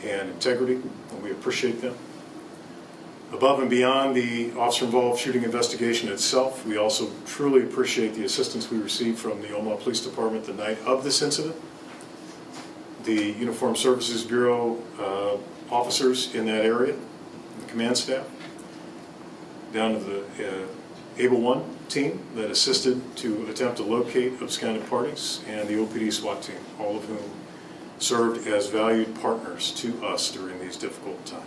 and integrity, and we appreciate them. Above and beyond the officer-involved shooting investigation itself, we also truly appreciate the assistance we received from the Omaha Police Department the night of this incident, the Uniformed Services Bureau officers in that area, the command staff, down to the Able One team that assisted to attempt to locate absconded parties, and the OPD SWAT team, all of whom served as valued partners to us during these difficult times.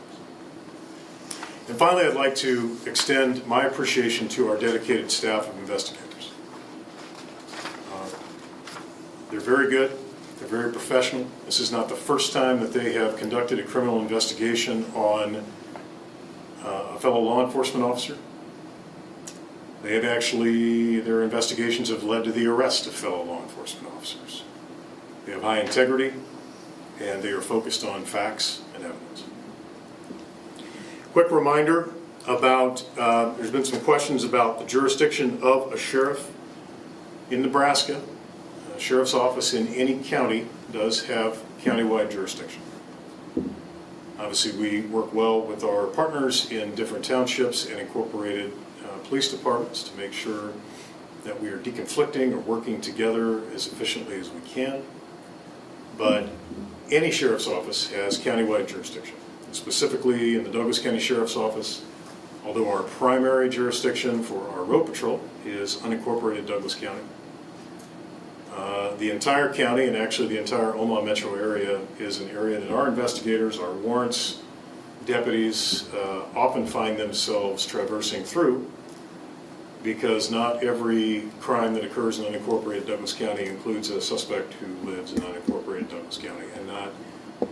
And finally, I'd like to extend my appreciation to our dedicated staff of investigators. They're very good, they're very professional. This is not the first time that they have conducted a criminal investigation on a fellow law enforcement officer. They have actually, their investigations have led to the arrest of fellow law enforcement officers. They have high integrity, and they are focused on facts and evidence. Quick reminder about, there's been some questions about the jurisdiction of a sheriff in Nebraska. A sheriff's office in any county does have countywide jurisdiction. Obviously, we work well with our partners in different townships and incorporated police departments to make sure that we are deconflicting or working together as efficiently as we can. But any sheriff's office has countywide jurisdiction. Specifically in the Douglas County Sheriff's Office, although our primary jurisdiction for our road patrol is unincorporated Douglas County, the entire county, and actually the entire Omaha metro area, is an area that our investigators, our warrants, deputies often find themselves traversing through, because not every crime that occurs in unincorporated Douglas County includes a suspect who lives in unincorporated Douglas County, and not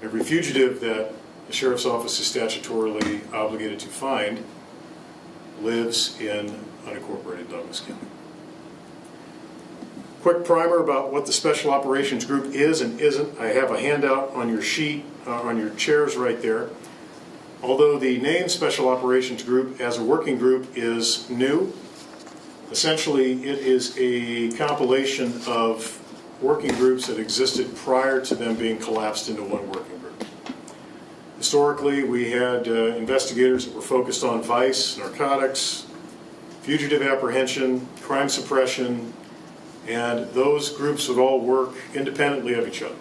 every fugitive that the Sheriff's Office is statutorily obligated to find lives in unincorporated Douglas County. Quick primer about what the Special Operations Group is and isn't. I have a handout on your sheet, on your chairs right there. Although the name Special Operations Group as a working group is new, essentially it is a compilation of working groups that existed prior to them being collapsed into one working group. Historically, we had investigators that were focused on vice, narcotics, fugitive apprehension, crime suppression, and those groups would all work independently of each other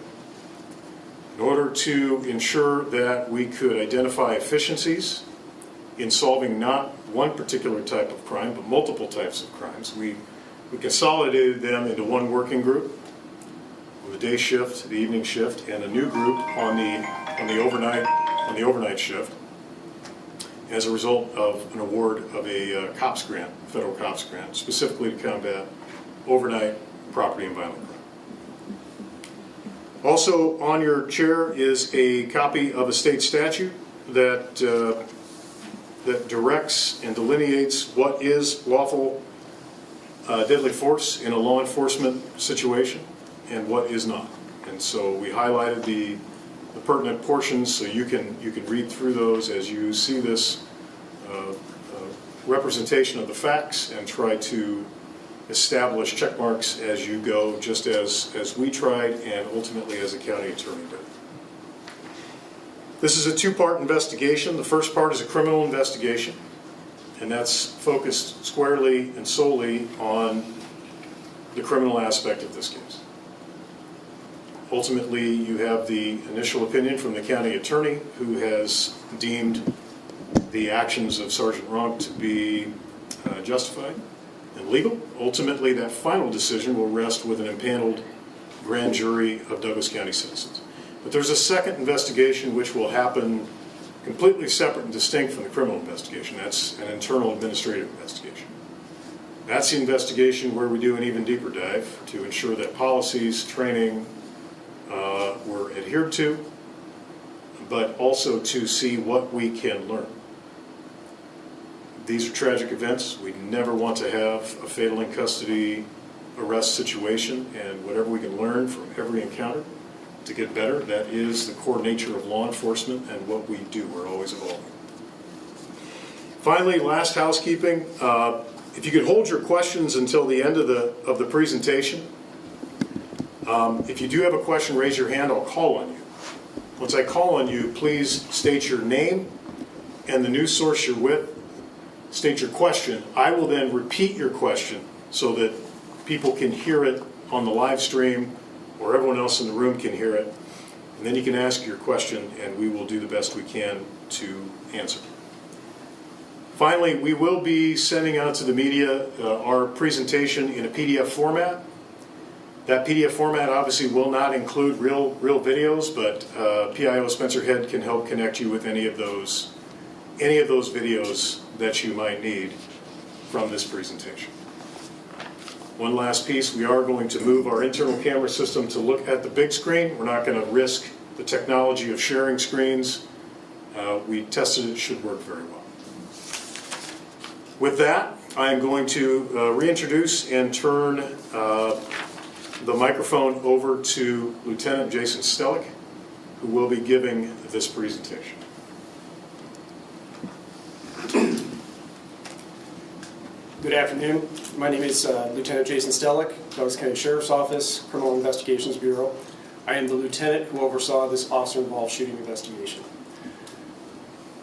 in order to ensure that we could identify efficiencies in solving not one particular type of crime, but multiple types of crimes. We consolidated them into one working group with a day shift, the evening shift, and a new group on the overnight shift as a result of an award of a COPS grant, federal COPS grant, specifically to combat overnight property and violent crime. Also on your chair is a copy of a state statute that directs and delineates what is lawful deadly force in a law enforcement situation and what is not. And so we highlighted the pertinent portions so you can read through those as you see this representation of the facts and try to establish check marks as you go, just as we tried and ultimately as a county attorney did. This is a two-part investigation. The first part is a criminal investigation, and that's focused squarely and solely on the criminal aspect of this case. Ultimately, you have the initial opinion from the county attorney, who has deemed the actions of Sergeant Ronk to be justified and legal. Ultimately, that final decision will rest with an impaneled grand jury of Douglas County citizens. But there's a second investigation which will happen completely separate and distinct from the criminal investigation. That's an internal administrative investigation. That's the investigation where we do an even deeper dive to ensure that policies, training were adhered to, but also to see what we can learn. These are tragic events. We never want to have a fatal in custody arrest situation, and whatever we can learn from every encounter to get better, that is the core nature of law enforcement and what we do. We're always evolving. Finally, last housekeeping. If you could hold your questions until the end of the presentation. If you do have a question, raise your hand. I'll call on you. Once I call on you, please state your name and the news source you're with. State your question. I will then repeat your question so that people can hear it on the live stream, or everyone else in the room can hear it. And then you can ask your question, and we will do the best we can to answer. Finally, we will be sending out to the media our presentation in a PDF format. That PDF format obviously will not include real videos, but PIO Spencer Head can help connect you with any of those videos that you might need from this presentation. One last piece, we are going to move our internal camera system to look at the big screen. We're not going to risk the technology of sharing screens. We tested it, should work very well. With that, I am going to reintroduce and turn the microphone over to Lieutenant Jason Stellick, who will be giving this presentation. Good afternoon. My name is Lieutenant Jason Stellick, Douglas County Sheriff's Office, Criminal Investigations Bureau. I am the lieutenant who oversaw this officer-involved shooting investigation.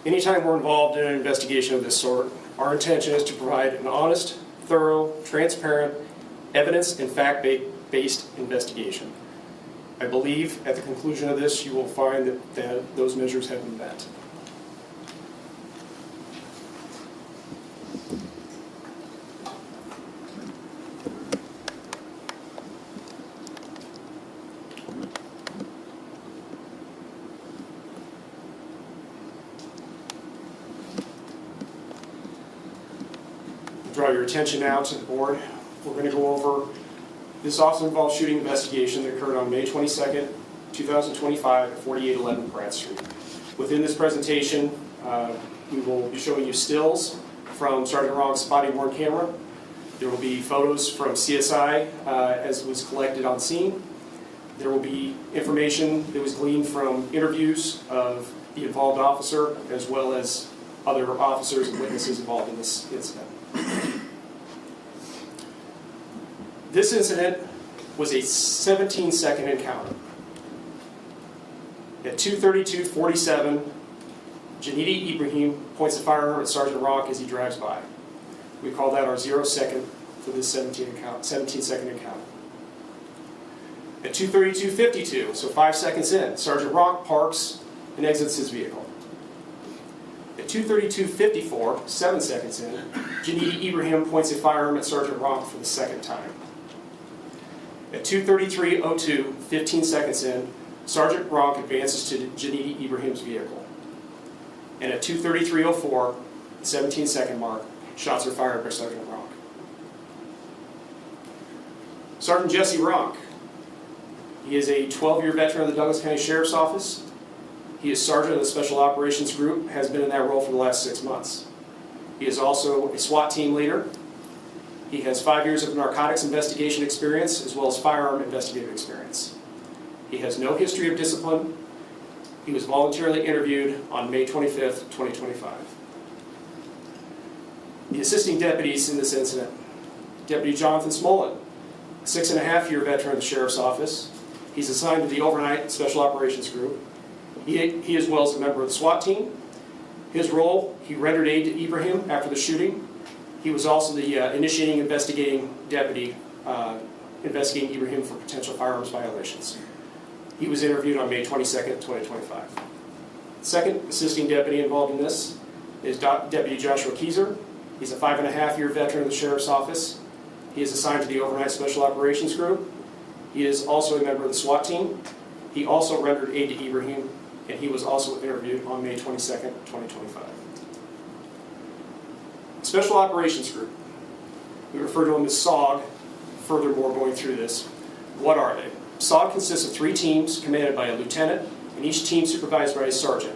Anytime we're involved in an investigation of this sort, our intention is to provide an honest, thorough, transparent, evidence and fact-based investigation. I believe at the conclusion of this, you will find that those measures have been met. Draw your attention now to the board. We're going to go over this officer-involved shooting investigation that occurred on May 22nd, 2025 at 4811 Pratt Street. Within this presentation, we will be showing you stills from Sergeant Ronk's body-worn camera. There will be photos from CSI as was collected on scene. There will be information that was gleaned from interviews of the involved officer as well as other officers and witnesses involved in this incident. This incident was a 17-second encounter. At 2:32:47, Janidi Ibrahim points a firearm at Sergeant Ronk as he drives by. We call that our 0 second for this 17-second encounter. At 2:32:52, so 5 seconds in, Sergeant Ronk parks and exits his vehicle. At 2:32:54, 7 seconds in, Janidi Ibrahim points a firearm at Sergeant Ronk for the second time. At 2:33:02, 15 seconds in, Sergeant Ronk advances to Janidi Ibrahim's vehicle. And at 2:33:04, the 17-second mark, shots are fired by Sergeant Ronk. Sergeant Jesse Ronk. He is a 12-year veteran of the Douglas County Sheriff's Office. He is Sergeant of the Special Operations Group, has been in that role for the last 6 months. He is also a SWAT team leader. He has 5 years of narcotics investigation experience as well as firearm investigative experience. He has no history of discipline. He was voluntarily interviewed on May 25th, 2025. The assisting deputies in this incident: Deputy Jonathan Smolin, a 6.5-year veteran of the Sheriff's Office. He's assigned to the overnight Special Operations Group. He as well as a member of the SWAT team. His role, he rendered aid to Ibrahim after the shooting. He was also the initiating investigating deputy investigating Ibrahim for potential firearms violations. He was interviewed on May 22nd, 2025. The second assisting deputy involved in this is Deputy Joshua Keyser. He's a 5.5-year veteran of the Sheriff's Office. He is assigned to the overnight Special Operations Group. He is also a member of the SWAT team. He also rendered aid to Ibrahim, and he was also interviewed on May 22nd, 2025. Special Operations Group. We refer to them as SOG, furthermore going through this. What are they? SOG consists of 3 teams commanded by a lieutenant, and each team supervised by a sergeant,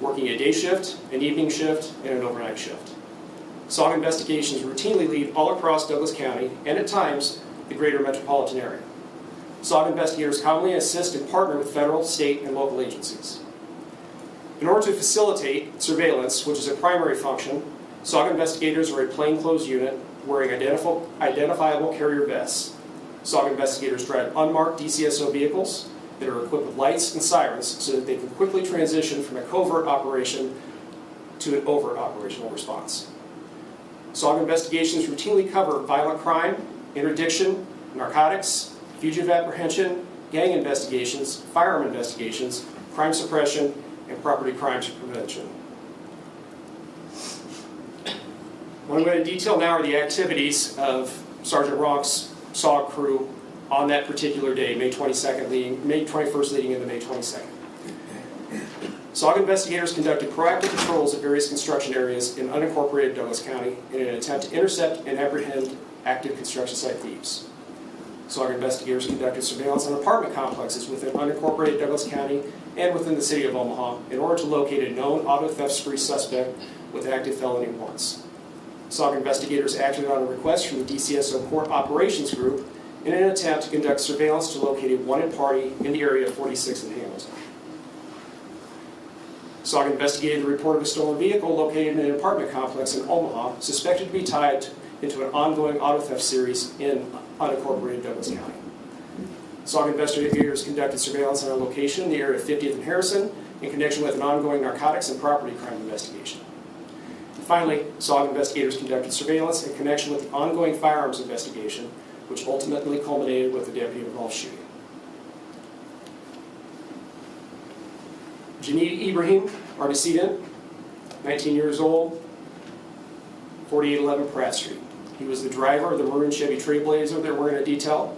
working a day shift, an evening shift, and an overnight shift. SOG investigations routinely lead all across Douglas County, and at times, the greater metropolitan area. SOG investigators commonly assist and partner with federal, state, and local agencies. In order to facilitate surveillance, which is a primary function, SOG investigators are a plainclothes unit wearing identifiable carrier vests. SOG investigators drive unmarked DCSO vehicles that are equipped with lights and sirens so that they can quickly transition from a covert operation to an overt operational response. SOG investigations routinely cover violent crime, interdiction, narcotics, fugitive apprehension, gang investigations, firearm investigations, crime suppression, and property crimes prevention. What I'm going to detail now are the activities of Sergeant Ronk's SOG crew on that particular day, May 21st leading into May 22nd. SOG investigators conducted proactive patrols at various construction areas in unincorporated Douglas County in an attempt to intercept and apprehend active construction site thieves. SOG investigators conducted surveillance on apartment complexes within unincorporated Douglas County and within the city of Omaha in order to locate a known auto theft spree suspect with active felony warrants. SOG investigators acted on a request from the DCSO Court Operations Group in an attempt to conduct surveillance to locate a wanted party in the area of 46th and Hamilton. SOG investigated the report of a stolen vehicle located in an apartment complex in Omaha, suspected to be tied into an ongoing auto theft series in unincorporated Douglas County. SOG investigators conducted surveillance on a location in the area of 50th and Harrison in connection with an ongoing narcotics and property crime investigation. And finally, SOG investigators conducted surveillance in connection with the ongoing firearms investigation, which ultimately culminated with the deputy-involved shooting. Janidi Ibrahim, our decedent, 19 years old, 4811 Pratt Street. He was the driver of the maroon Chevy Trailblazer that we're going to detail.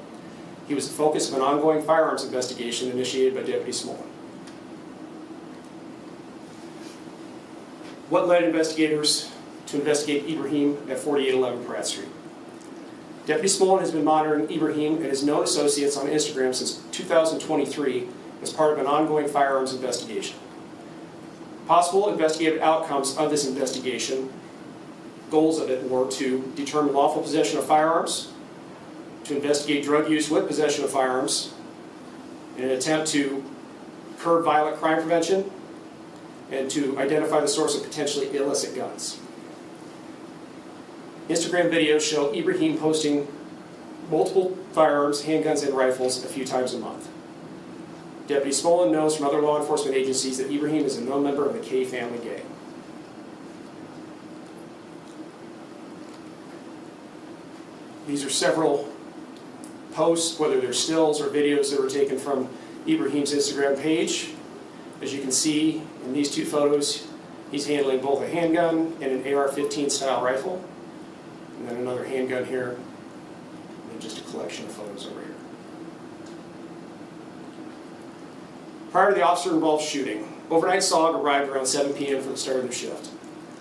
He was the focus of an ongoing firearms investigation initiated by Deputy Smolin. What led investigators to investigate Ibrahim at 4811 Pratt Street? Deputy Smolin has been monitoring Ibrahim and his known associates on Instagram since 2023 as part of an ongoing firearms investigation. Possible investigative outcomes of this investigation, goals of it were to determine lawful possession of firearms, to investigate drug use with possession of firearms, in an attempt to curb violent crime prevention, and to identify the source of potentially illicit guns. Instagram videos show Ibrahim posting multiple firearms, handguns, and rifles a few times a month. Deputy Smolin knows from other law enforcement agencies that Ibrahim is a known member of the K family gang. These are several posts, whether they're stills or videos that were taken from Ibrahim's Instagram page. As you can see in these two photos, he's handling both a handgun and an AR-15 style rifle, and then another handgun here, and then just a collection of photos over here. Prior to the officer-involved shooting, overnight SOG arrived around 7 p.m. for the start of their shift.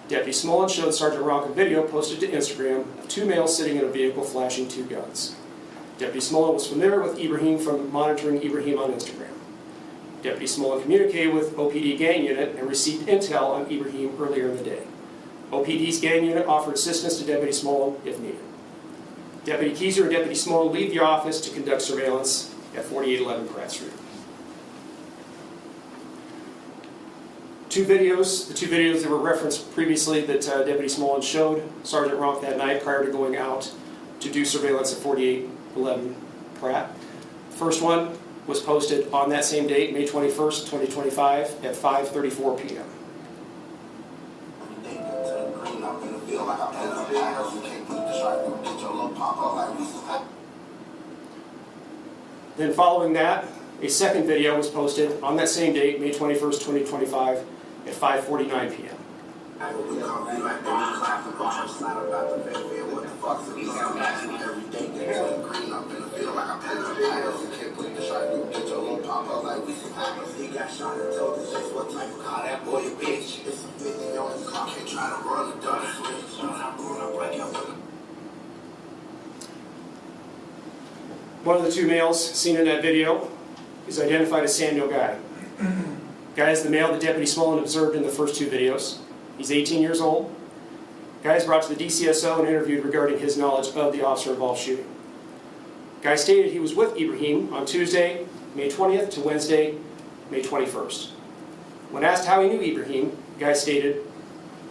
Deputy Smolin showed Sergeant Ronk a video posted to Instagram of two males sitting in a vehicle flashing two guns. Deputy Smolin was familiar with Ibrahim from monitoring Ibrahim on Instagram. Deputy Smolin communicated with OPD gang unit and received intel on Ibrahim earlier in the day. OPD's gang unit offered assistance to Deputy Smolin if needed. Deputy Keyser and Deputy Smolin leave the office to conduct surveillance at 4811 Pratt Street. The two videos that were referenced previously that Deputy Smolin showed Sergeant Ronk that night prior to going out to do surveillance at 4811 Pratt. The first one was posted on that same date, May 21st, 2025 at 5:34 p.m. Then following that, a second video was posted on that same date, May 21st, 2025 at 5:49 p.m. One of the two males seen in that video is identified as Samuel Guy. Guy is the male that Deputy Smolin observed in the first two videos. He's 18 years old. Guy is brought to the DCSO and interviewed regarding his knowledge of the officer-involved shooting. Guy stated he was with Ibrahim on Tuesday, May 20th to Wednesday, May 21st. When asked how he knew Ibrahim, Guy stated,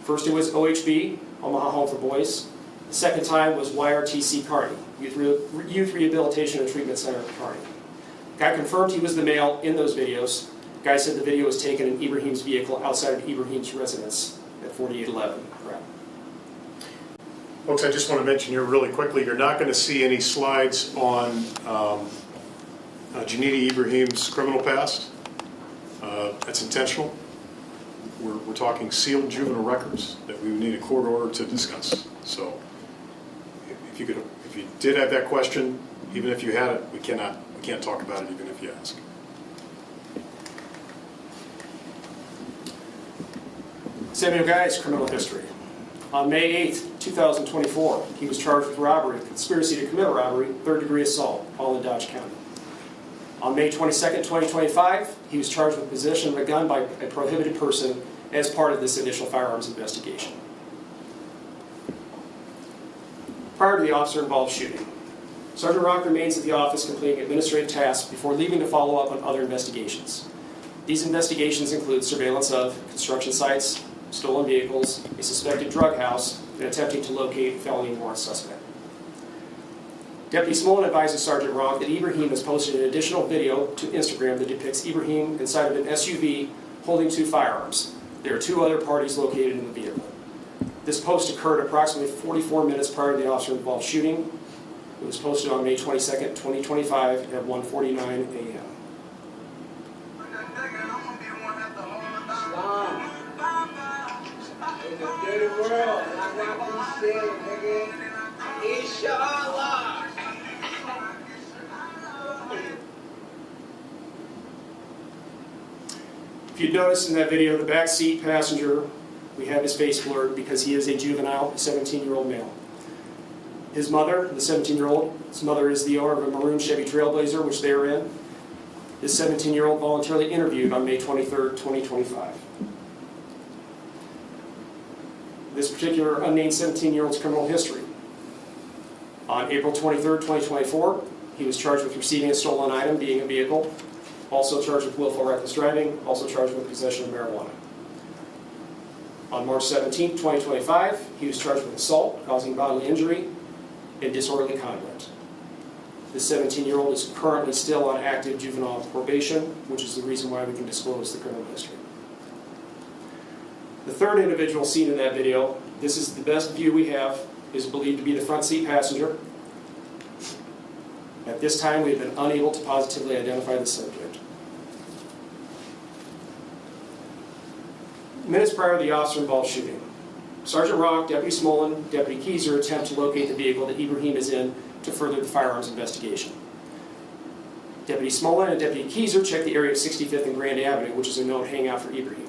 first it was OHB, Omaha Home for Boys. The second time was YRTC Kearney, Youth Rehabilitation and Treatment Center Kearney. Guy confirmed he was the male in those videos. Guy said the video was taken in Ibrahim's vehicle outside of Ibrahim's residence at 4811. Correct. Folks, I just want to mention here really quickly, you're not going to see any slides on Janidi Ibrahim's criminal past. That's intentional. We're talking sealed juvenile records that we would need a court order to discuss. So if you did have that question, even if you had it, we can't talk about it even if you ask. Samuel Guy's criminal history. On May 8th, 2024, he was charged with robbery, conspiracy to commit a robbery, third-degree assault, all in Dodge County. On May 22nd, 2025, he was charged with possession of a gun by a prohibited person as part of this initial firearms investigation. Prior to the officer-involved shooting, Sergeant Rock remains at the office completing administrative tasks before leaving to follow up on other investigations. These investigations include surveillance of construction sites, stolen vehicles, a suspected drug house, and attempting to locate a felony warrant suspect. Deputy Smolin advises Sergeant Rock that Ibrahim has posted an additional video to Instagram that depicts Ibrahim inside of an SUV holding 2 firearms. There are 2 other parties located in the vehicle. This post occurred approximately 44 minutes prior to the officer-involved shooting. It was posted on May 22nd, 2025 at 1:49 a.m. It's a dirty world, and I got this shit, nigga. Inshallah. If you notice in that video, the back seat passenger, we have his face blurred because he is a juvenile, a 17-year-old male. His mother, the 17-year-old, his mother is the owner of a maroon Chevy Trailblazer, which they are in. This 17-year-old voluntarily interviewed on May 23rd, 2025. This particular unnamed 17-year-old's criminal history. On April 23rd, 2024, he was charged with receiving a stolen item, being a vehicle, also charged with willful reckless driving, also charged with possession of marijuana. On March 17th, 2025, he was charged with assault, causing bodily injury, and disorderly conduct. This 17-year-old is currently still on active juvenile probation, which is the reason why we can disclose the criminal history. The third individual seen in that video, this is the best view we have, is believed to be the front seat passenger. At this time, we have been unable to positively identify the subject. Minutes prior to the officer-involved shooting, Sergeant Rock, Deputy Smolin, Deputy Keyser attempt to locate the vehicle that Ibrahim is in to further the firearms investigation. Deputy Smolin and Deputy Keyser check the area of 65th and Grand Avenue, which is a known hangout for Ibrahim.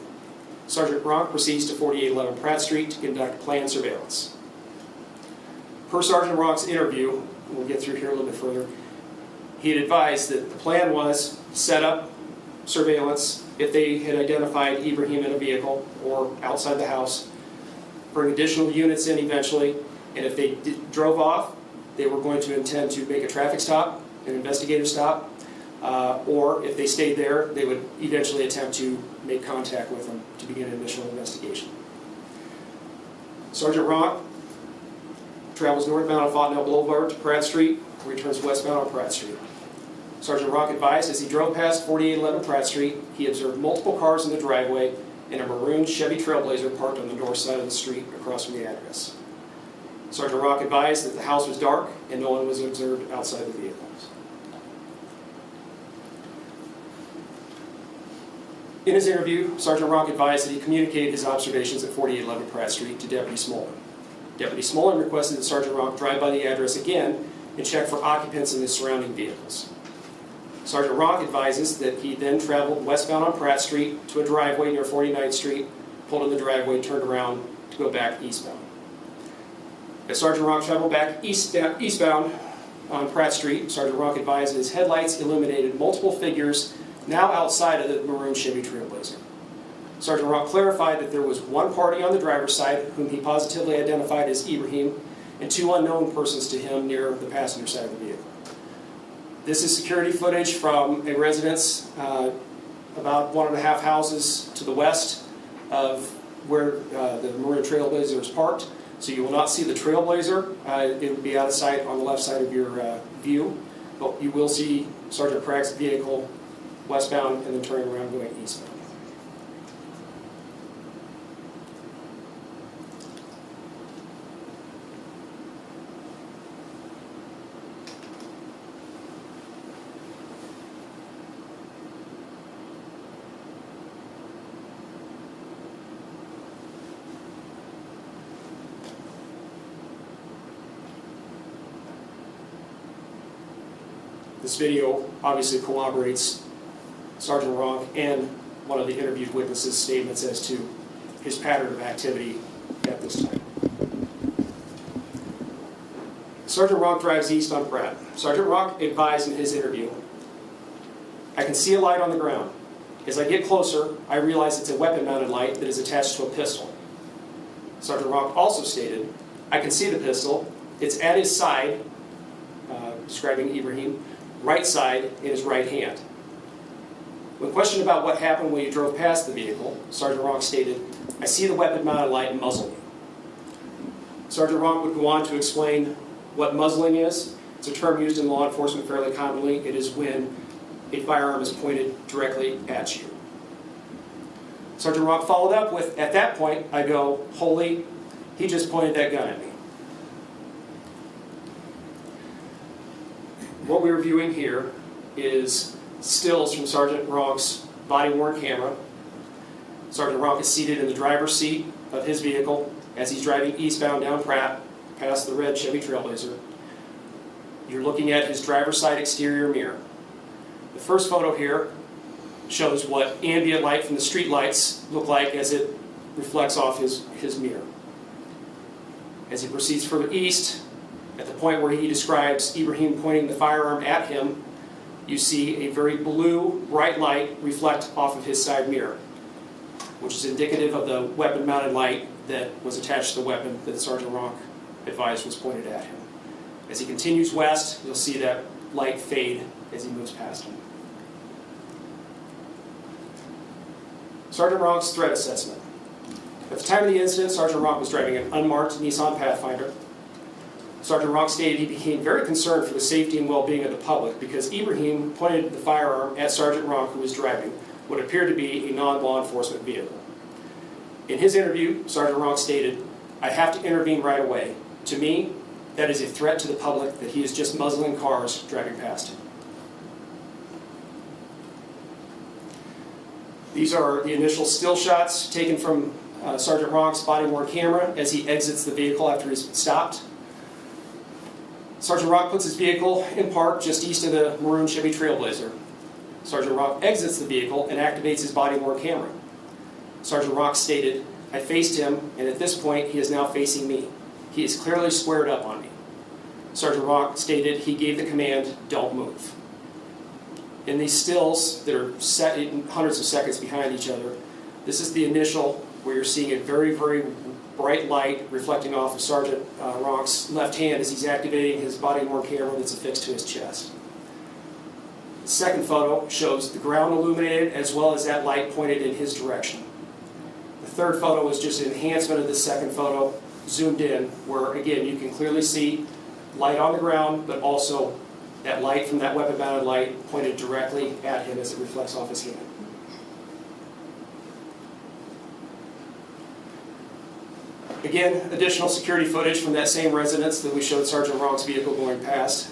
Sergeant Rock proceeds to 4811 Pratt Street to conduct planned surveillance. Per Sergeant Rock's interview, we'll get through here a little bit further, he had advised that the plan was set up surveillance if they had identified Ibrahim in a vehicle or outside the house, bring additional units in eventually, and if they drove off, they were going to intend to make a traffic stop, an investigative stop, or if they stayed there, they would eventually attempt to make contact with them to begin an initial investigation. Sergeant Rock travels northbound on Fontenelle Boulevard to Pratt Street, returns westbound on Pratt Street. Sergeant Rock advised as he drove past 4811 Pratt Street, he observed multiple cars in the driveway and a maroon Chevy Trailblazer parked on the north side of the street across from the address. Sergeant Rock advised that the house was dark and no one was observed outside the vehicles. In his interview, Sergeant Rock advised that he communicated his observations at 4811 Pratt Street to Deputy Smolin. Deputy Smolin requested that Sergeant Rock drive by the address again and check for occupants in the surrounding vehicles. Sergeant Rock advises that he then traveled westbound on Pratt Street to a driveway near 49th Street, pulled in the driveway, turned around to go back eastbound. As Sergeant Rock traveled back eastbound on Pratt Street, Sergeant Rock advised that his headlights illuminated multiple figures now outside of the maroon Chevy Trailblazer. Sergeant Rock clarified that there was one party on the driver's side whom he positively identified as Ibrahim and 2 unknown persons to him near the passenger side of the vehicle. This is security footage from a residence about 1.5 houses to the west of where the maroon Trailblazer is parked. So you will not see the Trailblazer. It will be out of sight on the left side of your view, but you will see Sergeant Craig's vehicle westbound and then turning around going eastbound. This video obviously corroborates Sergeant Ronk and one of the interviewed witnesses' statements as to his pattern of activity at this time. Sergeant Ronk drives east on Pratt. Sergeant Ronk advised in his interview, "I can see a light on the ground. As I get closer, I realize it's a weapon-mounted light that is attached to a pistol." Sergeant Ronk also stated, "I can see the pistol. It's at his side," describing Ibrahim, "right side in his right hand." When questioned about what happened when he drove past the vehicle, Sergeant Ronk stated, "I see the weapon-mounted light muzzle me." Sergeant Ronk would go on to explain what muzzling is. It's a term used in law enforcement fairly commonly. It is when a firearm is pointed directly at you. Sergeant Ronk followed up with, "At that point, I go, holy, he just pointed that gun at me." What we're viewing here is stills from Sergeant Ronk's body-worn camera. Sergeant Ronk is seated in the driver's seat of his vehicle as he's driving eastbound down Pratt, past the red Chevy Trailblazer. You're looking at his driver's side exterior mirror. The first photo here shows what ambient light from the street lights look like as it reflects off his mirror. As he proceeds further east, at the point where he describes Ibrahim pointing the firearm at him, you see a very blue, bright light reflect off of his side mirror, which is indicative of the weapon-mounted light that was attached to the weapon that Sergeant Ronk advised was pointed at him. As he continues west, you'll see that light fade as he moves past him. Sergeant Ronk's threat assessment. At the time of the incident, Sergeant Ronk was driving an unmarked Nissan Pathfinder. Sergeant Ronk stated he became very concerned for the safety and well-being of the public because Ibrahim pointed the firearm at Sergeant Ronk, who was driving what appeared to be a non-law enforcement vehicle. In his interview, Sergeant Ronk stated, "I have to intervene right away. To me, that is a threat to the public that he is just muzzling cars driving past him." These are the initial still shots taken from Sergeant Ronk's body-worn camera as he exits the vehicle after he's stopped. Sergeant Ronk puts his vehicle in park just east of the maroon Chevy Trailblazer. Sergeant Ronk exits the vehicle and activates his body-worn camera. Sergeant Ronk stated, "I faced him, and at this point, he is now facing me. He is clearly squared up on me." Sergeant Ronk stated he gave the command, "Don't move." In these stills that are set in hundreds of seconds behind each other, this is the initial where you're seeing a very, very bright light reflecting off of Sergeant Ronk's left hand as he's activating his body-worn camera that's affixed to his chest. The second photo shows the ground illuminated as well as that light pointed in his direction. The third photo is just an enhancement of the second photo, zoomed in, where again you can clearly see light on the ground, but also that light from that weapon-mounted light pointed directly at him as it reflects off his hand. Again, additional security footage from that same residence that we showed Sergeant Ronk's vehicle going past.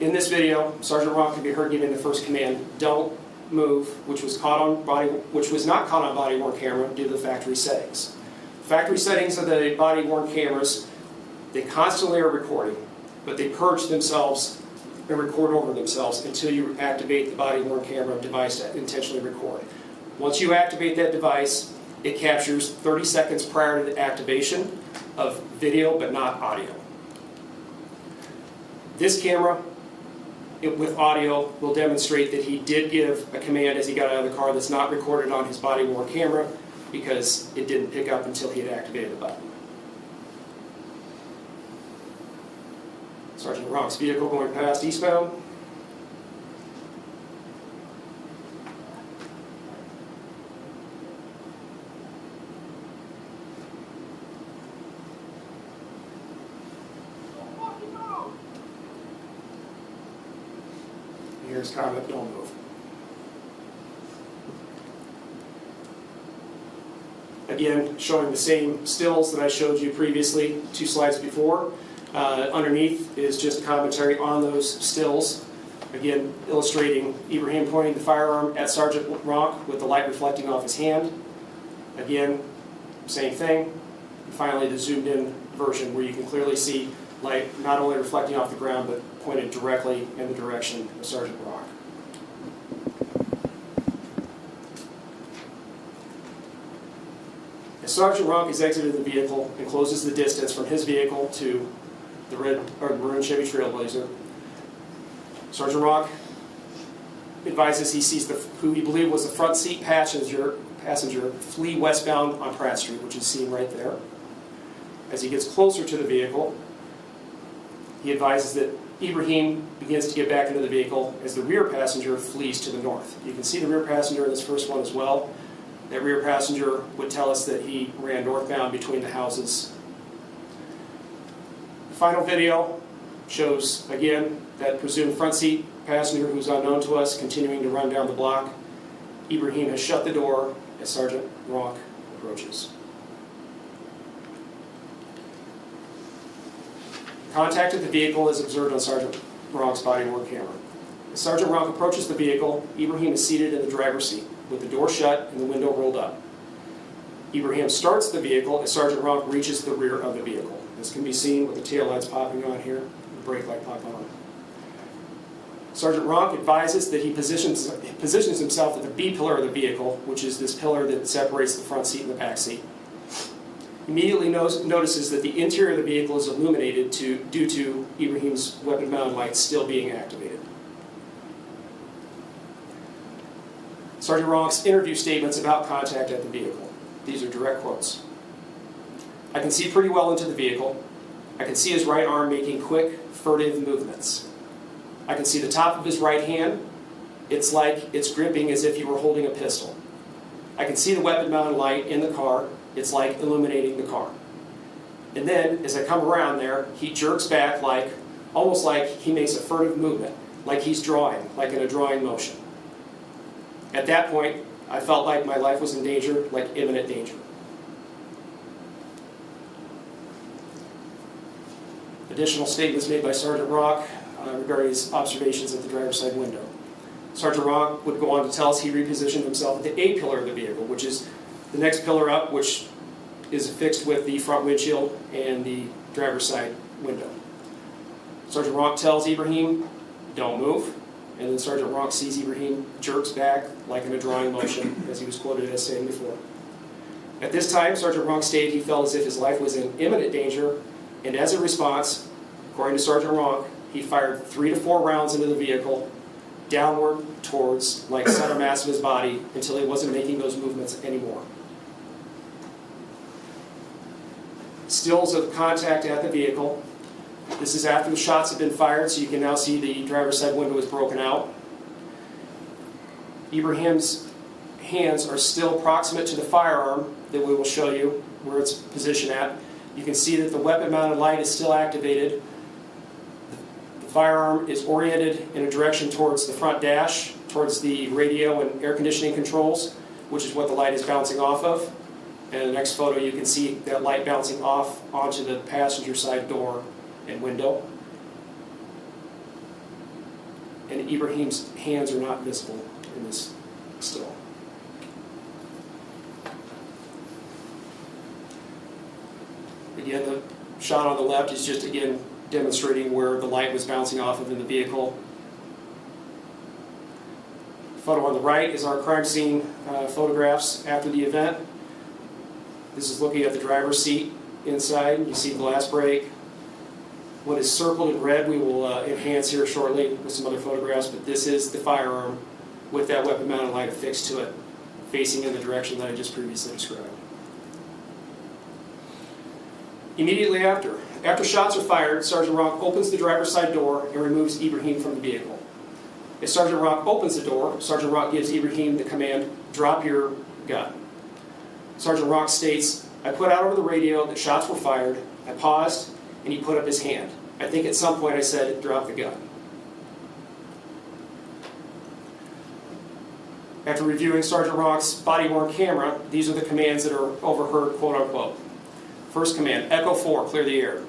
In this video, Sergeant Ronk can be heard giving the first command, "Don't move," which was not caught on body-worn camera due to the factory settings. Factory settings of the body-worn cameras, they constantly are recording, but they purge themselves and record over themselves until you activate the body-worn camera device to intentionally record. Once you activate that device, it captures 30 seconds prior to the activation of video but not audio. This camera with audio will demonstrate that he did give a command as he got out of the car that's not recorded on his body-worn camera because it didn't pick up until he had activated the button. Sergeant Ronk's vehicle going past eastbound. Here's comment, don't move. Again, showing the same stills that I showed you previously, 2 slides before. Underneath is just commentary on those stills. Again, illustrating Ibrahim pointing the firearm at Sergeant Ronk with the light reflecting off his hand. Again, same thing. And finally, the zoomed in version where you can clearly see light not only reflecting off the ground, but pointed directly in the direction of Sergeant Ronk. As Sergeant Ronk has exited the vehicle and closes the distance from his vehicle to the maroon Chevy Trailblazer, Sergeant Ronk advises he sees who he believed was the front seat passenger flee westbound on Pratt Street, which is seen right there. As he gets closer to the vehicle, he advises that Ibrahim begins to get back into the vehicle as the rear passenger flees to the north. You can see the rear passenger in this first one as well. That rear passenger would tell us that he ran northbound between the houses. The final video shows, again, that presumed front seat passenger who's unknown to us continuing to run down the block. Ibrahim has shut the door as Sergeant Ronk approaches. Contact with the vehicle is observed on Sergeant Ronk's body-worn camera. As Sergeant Ronk approaches the vehicle, Ibrahim is seated in the driver's seat with the door shut and the window rolled up. Ibrahim starts the vehicle as Sergeant Ronk reaches the rear of the vehicle. This can be seen with the tail lights popping on here, the brake light popping on. Sergeant Ronk advises that he positions himself at the B pillar of the vehicle, which is this pillar that separates the front seat and the back seat. Immediately notices that the interior of the vehicle is illuminated due to Ibrahim's weapon-mounted lights still being activated. Sergeant Ronk's interview statements about contact at the vehicle. These are direct quotes. I can see pretty well into the vehicle. I can see his right arm making quick, furtive movements. I can see the top of his right hand. It's like it's gripping as if he were holding a pistol. I can see the weapon-mounted light in the car. It's like illuminating the car. And then, as I come around there, he jerks back almost like he makes a furtive movement, like he's drawing, like in a drawing motion. At that point, I felt like my life was in danger, like imminent danger. Additional statements made by Sergeant Ronk regarding his observations at the driver's side window. Sergeant Ronk would go on to tell us he repositioned himself at the A pillar of the vehicle, which is the next pillar up, which is affixed with the front windshield and the driver's side window. Sergeant Ronk tells Ibrahim, don't move. And then Sergeant Ronk sees Ibrahim jerks back like in a drawing motion, as he was quoted as saying before. At this time, Sergeant Ronk stated he felt as if his life was in imminent danger, and as a response, according to Sergeant Ronk, he fired 3 to 4 rounds into the vehicle, downward towards center mass of his body until he wasn't making those movements anymore. Stills of contact at the vehicle. This is after the shots have been fired, so you can now see the driver's side window is broken out. Ibrahim's hands are still proximate to the firearm that we will show you where it's positioned at. You can see that the weapon-mounted light is still activated. The firearm is oriented in a direction towards the front dash, towards the radio and air conditioning controls, which is what the light is bouncing off of. And in the next photo, you can see that light bouncing off onto the passenger side door and window. And Ibrahim's hands are not visible in this still. Again, the shot on the left is just, again, demonstrating where the light was bouncing off of in the vehicle. The photo on the right is our crime scene photographs after the event. This is looking at the driver's seat inside. You see glass break. What is circled in red we will enhance here shortly with some other photographs, but this is the firearm with that weapon-mounted light affixed to it, facing in the direction that I just previously described. Immediately after shots are fired, Sergeant Ronk opens the driver's side door and removes Ibrahim from the vehicle. As Sergeant Ronk opens the door, Sergeant Ronk gives Ibrahim the command, drop your gun. Sergeant Ronk states, I put out over the radio that shots were fired, I paused, and he put up his hand. I think at some point I said, drop the gun. After reviewing Sergeant Rock's body-worn camera, these are the commands that are overheard, quote unquote. First command, Echo 4, clear the air.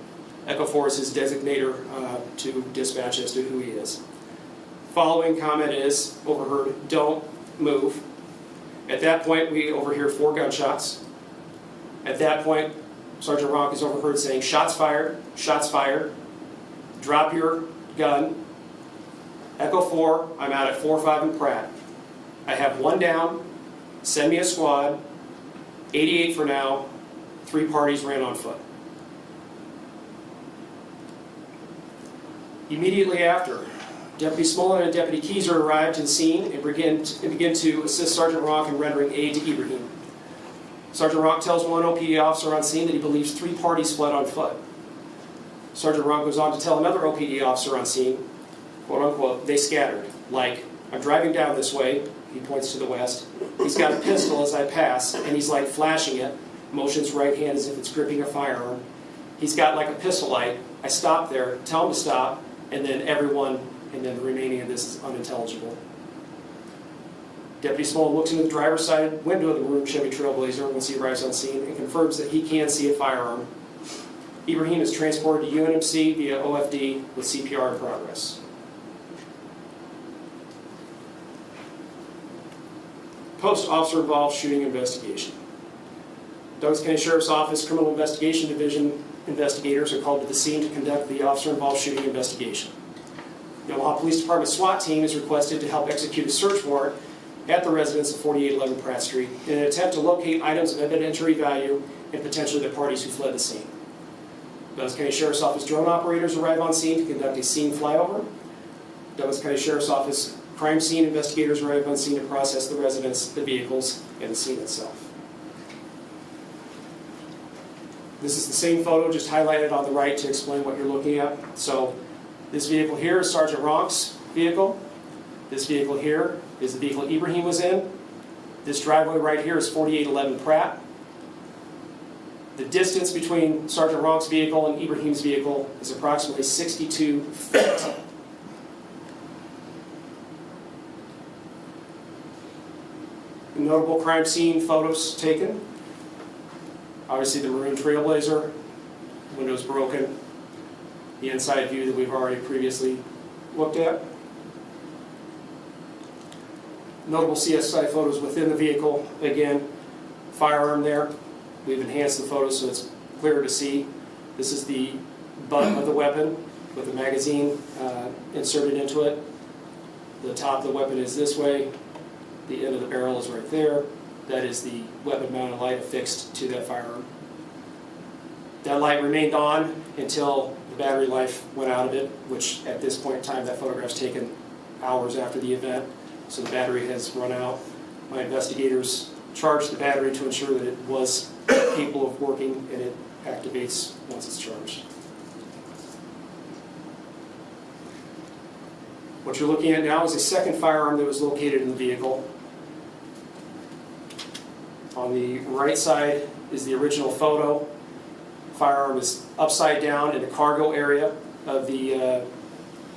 Echo 4 is his designator to dispatch as to who he is. Following comment is overheard, don't move. At that point, we overhear 4 gunshots. At that point, Sergeant Rock is overheard saying, shots fired, drop your gun. Echo 4, I'm out at 4-5 in Pratt. I have 1 down, send me a squad, 88 for now, 3 parties ran on foot. Immediately after, Deputy Smolin and Deputy Keyser arrived to the scene and begin to assist Sergeant Rock in rendering aid to Ibrahim. Sergeant Rock tells one OPD officer on scene that he believes 3 parties fled on foot. Sergeant Rock goes on to tell another OPD officer on scene, quote unquote, they scattered, like, I'm driving down this way, he points to the west, he's got a pistol as I pass, and he's like flashing it, motions right hand as if it's gripping a firearm. He's got like a pistol light, I stop there, tell him to stop, and then the remaining of this is unintelligible. Deputy Smolin looks into the driver's side window of the maroon Chevy Trailblazer once he arrives on scene and confirms that he can see a firearm. Ibrahim is transported to UNMC via OFD with CPR in progress. Post-officer-involved shooting investigation. Douglas County Sheriff's Office Criminal Investigation Division investigators are called to the scene to conduct the officer-involved shooting investigation. The Omaha Police Department SWAT team is requested to help execute a search warrant at the residence of 4811 Pratt Street in an attempt to locate items of evidentiary value and potentially the parties who fled the scene. Douglas County Sheriff's Office drone operators arrive on scene to conduct a scene flyover. Douglas County Sheriff's Office crime scene investigators arrive on scene to process the residents, the vehicles, and the scene itself. This is the same photo, just highlighted on the right to explain what you're looking at. So this vehicle here is Sergeant Rock's vehicle. This vehicle here is the vehicle Ibrahim was in. This driveway right here is 4811 Pratt. The distance between Sergeant Rock's vehicle and Ibrahim's vehicle is approximately 62 feet. Notable crime scene photos taken. Obviously the maroon Trailblazer, windows broken, the inside view that we've already previously looked at. Notable CSI photos within the vehicle, again, firearm there. We've enhanced the photos so it's clearer to see. This is the butt of the weapon with the magazine inserted into it. The top of the weapon is this way. The end of the barrel is right there. That is the weapon-mounted light affixed to that firearm. That light remained on until the battery life went out of it, which at this point in time, that photograph's taken hours after the event, so the battery has run out. My investigators charged the battery to ensure that it was capable of working, and it activates once it's charged. What you're looking at now is a second firearm that was located in the vehicle. On the right side is the original photo. Firearm is upside down in the cargo area of the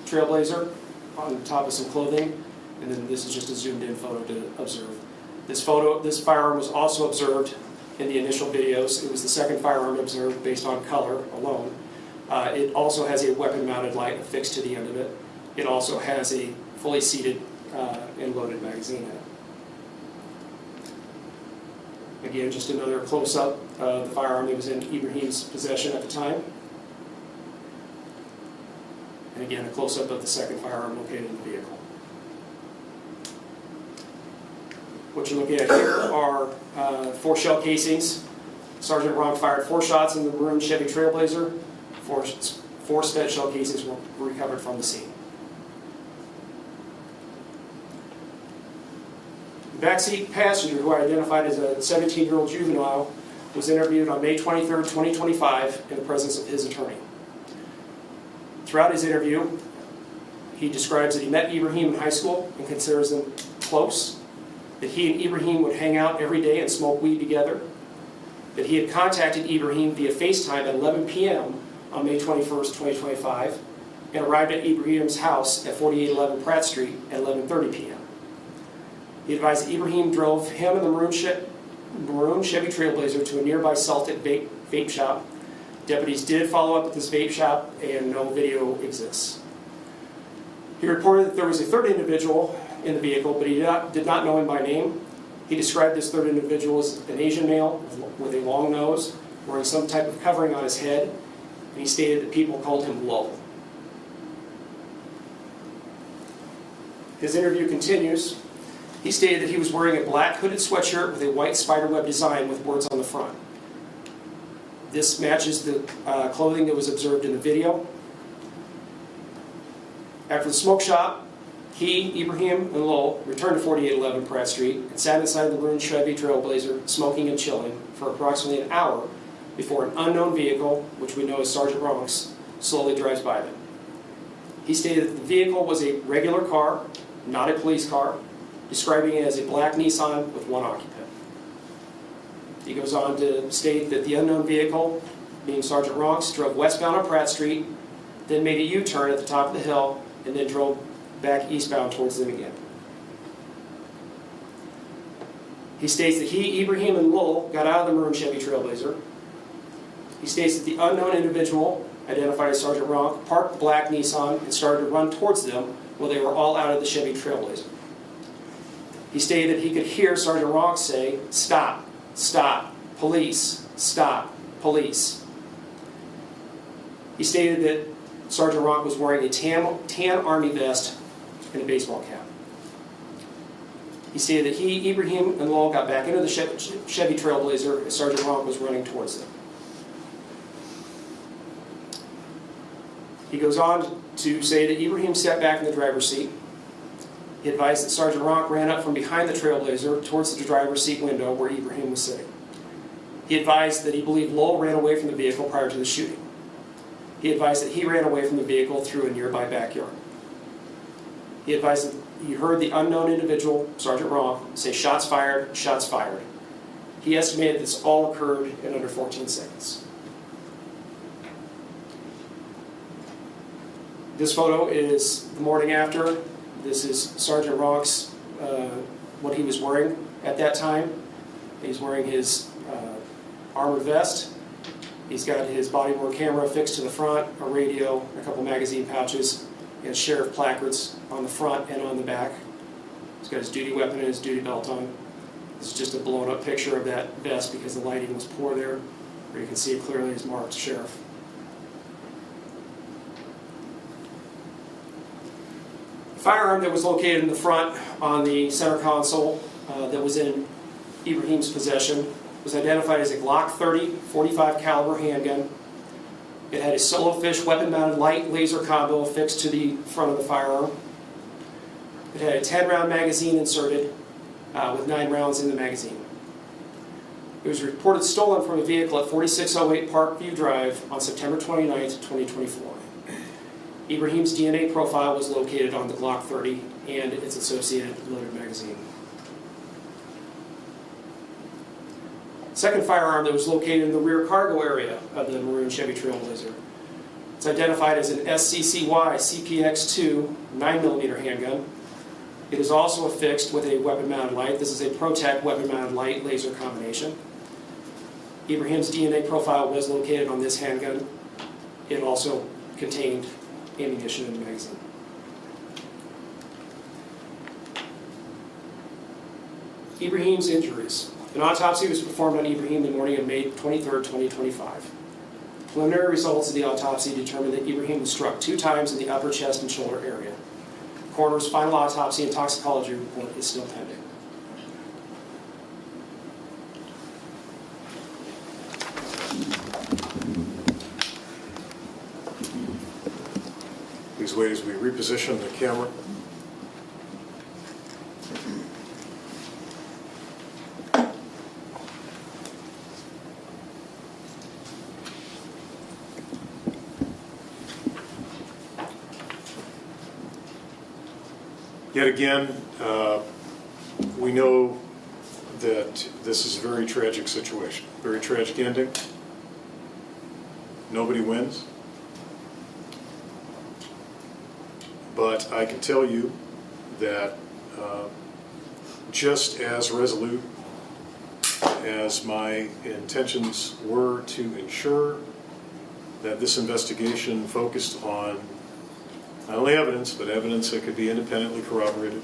Trailblazer on top of some clothing. And then this is just a zoomed in photo to observe. This firearm was also observed in the initial videos. It was the second firearm observed based on color alone. It also has a weapon-mounted light affixed to the end of it. It also has a fully seated and loaded magazine in it. Again, just another close-up of the firearm that was in Ibrahim's possession at the time. And again, a close-up of the second firearm located in the vehicle. What you're looking at here are 4 shell casings. Sergeant Rock fired 4 shots in the maroon Chevy Trailblazer. 4 spent shell casings were recovered from the scene. The backseat passenger, who I identified as a 17-year-old juvenile, was interviewed on May 23, 2025, in the presence of his attorney. Throughout his interview, he describes that he met Ibrahim in high school and considers them close, that he and Ibrahim would hang out every day and smoke weed together, that he had contacted Ibrahim via FaceTime at 11 p.m. on May 21, 2025, and arrived at Ibrahim's house at 4811 Pratt Street at 11:30 p.m. He advised that Ibrahim drove him and the maroon Chevy Trailblazer to a nearby Celtic vape shop. Deputies did follow up at this vape shop, and no video exists. He reported that there was a third individual in the vehicle, but he did not know him by name. He described this third individual as an Asian male with a long nose, wearing some type of covering on his head, and he stated that people called him Low. His interview continues. He stated that he was wearing a black hooded sweatshirt with a white spiderweb design with words on the front. This matches the clothing that was observed in the video. After the smoke shop, he, Ibrahim, and Lowell returned to 4811 Pratt Street and sat inside the maroon Chevy Trailblazer, smoking and chilling for approximately an hour before an unknown vehicle, which we know as Sergeant Ronks, slowly drives by them. He stated that the vehicle was a regular car, not a police car, describing it as a black Nissan with one occupant. He goes on to state that the unknown vehicle, being Sergeant Ronks, drove westbound on Pratt Street, then made a U-turn at the top of the hill, and then drove back eastbound towards them again. He states that he, Ibrahim, and Lowell got out of the maroon Chevy Trailblazer. He states that the unknown individual, identified as Sergeant Ronk, parked the black Nissan and started to run towards them while they were all out of the Chevy Trailblazer. He stated that he could hear Sergeant Ronk say, "Stop, stop, police, stop, police." He stated that Sergeant Ronk was wearing a tan army vest and a baseball cap. He stated that he, Ibrahim, and Lowell got back into the Chevy Trailblazer as Sergeant Ronk was running towards them. He goes on to say that Ibrahim sat back in the driver's seat. He advised that Sergeant Ronk ran up from behind the Trailblazer towards the driver's seat window where Ibrahim was sitting. He advised that he believed Lowell ran away from the vehicle prior to the shooting. He advised that he ran away from the vehicle through a nearby backyard. He advised that he heard the unknown individual, Sergeant Ronk, say, "Shots fired, shots fired." He estimated this all occurred in under 14 seconds. This photo is the morning after. This is Sergeant Ronk's, what he was wearing at that time. He's wearing his armored vest. He's got his body-worn camera fixed to the front, a radio, a couple magazine pouches, and sheriff placards on the front and on the back. He's got his duty weapon and his duty belt on. This is just a blown-up picture of that vest because the lighting was poor there, where you can see it clearly as marked sheriff. The firearm that was located in the front on the center console that was in Ibrahim's possession was identified as a Glock 30 .45 caliber handgun. It had a solo-fish weapon-mounted light laser combo affixed to the front of the firearm. It had a 10-round magazine inserted with 9 rounds in the magazine. It was reported stolen from a vehicle at 4608 Parkview Drive on September 29, 2024. Ibrahim's DNA profile was located on the Glock 30 and its associated loaded magazine. Second firearm that was located in the rear cargo area of the maroon Chevy Trailblazer. It's identified as an SCCY CPX-2 9mm handgun. It is also affixed with a weapon-mounted light. This is a ProTech weapon-mounted light laser combination. Ibrahim's DNA profile was located on this handgun. It also contained ammunition in the magazine. Ibrahim's injuries. An autopsy was performed on Ibrahim the morning of May 23, 2025. Preliminary results of the autopsy determined that Ibrahim was struck 2 times in the upper chest and shoulder area. The coroner's final autopsy and toxicology report is still pending. Please wait as we reposition the camera. Yet again, we know that this is a very tragic situation, very tragic ending. Nobody wins. But I can tell you that just as resolute as my intentions were to ensure that this investigation focused on not only evidence, but evidence that could be independently corroborated,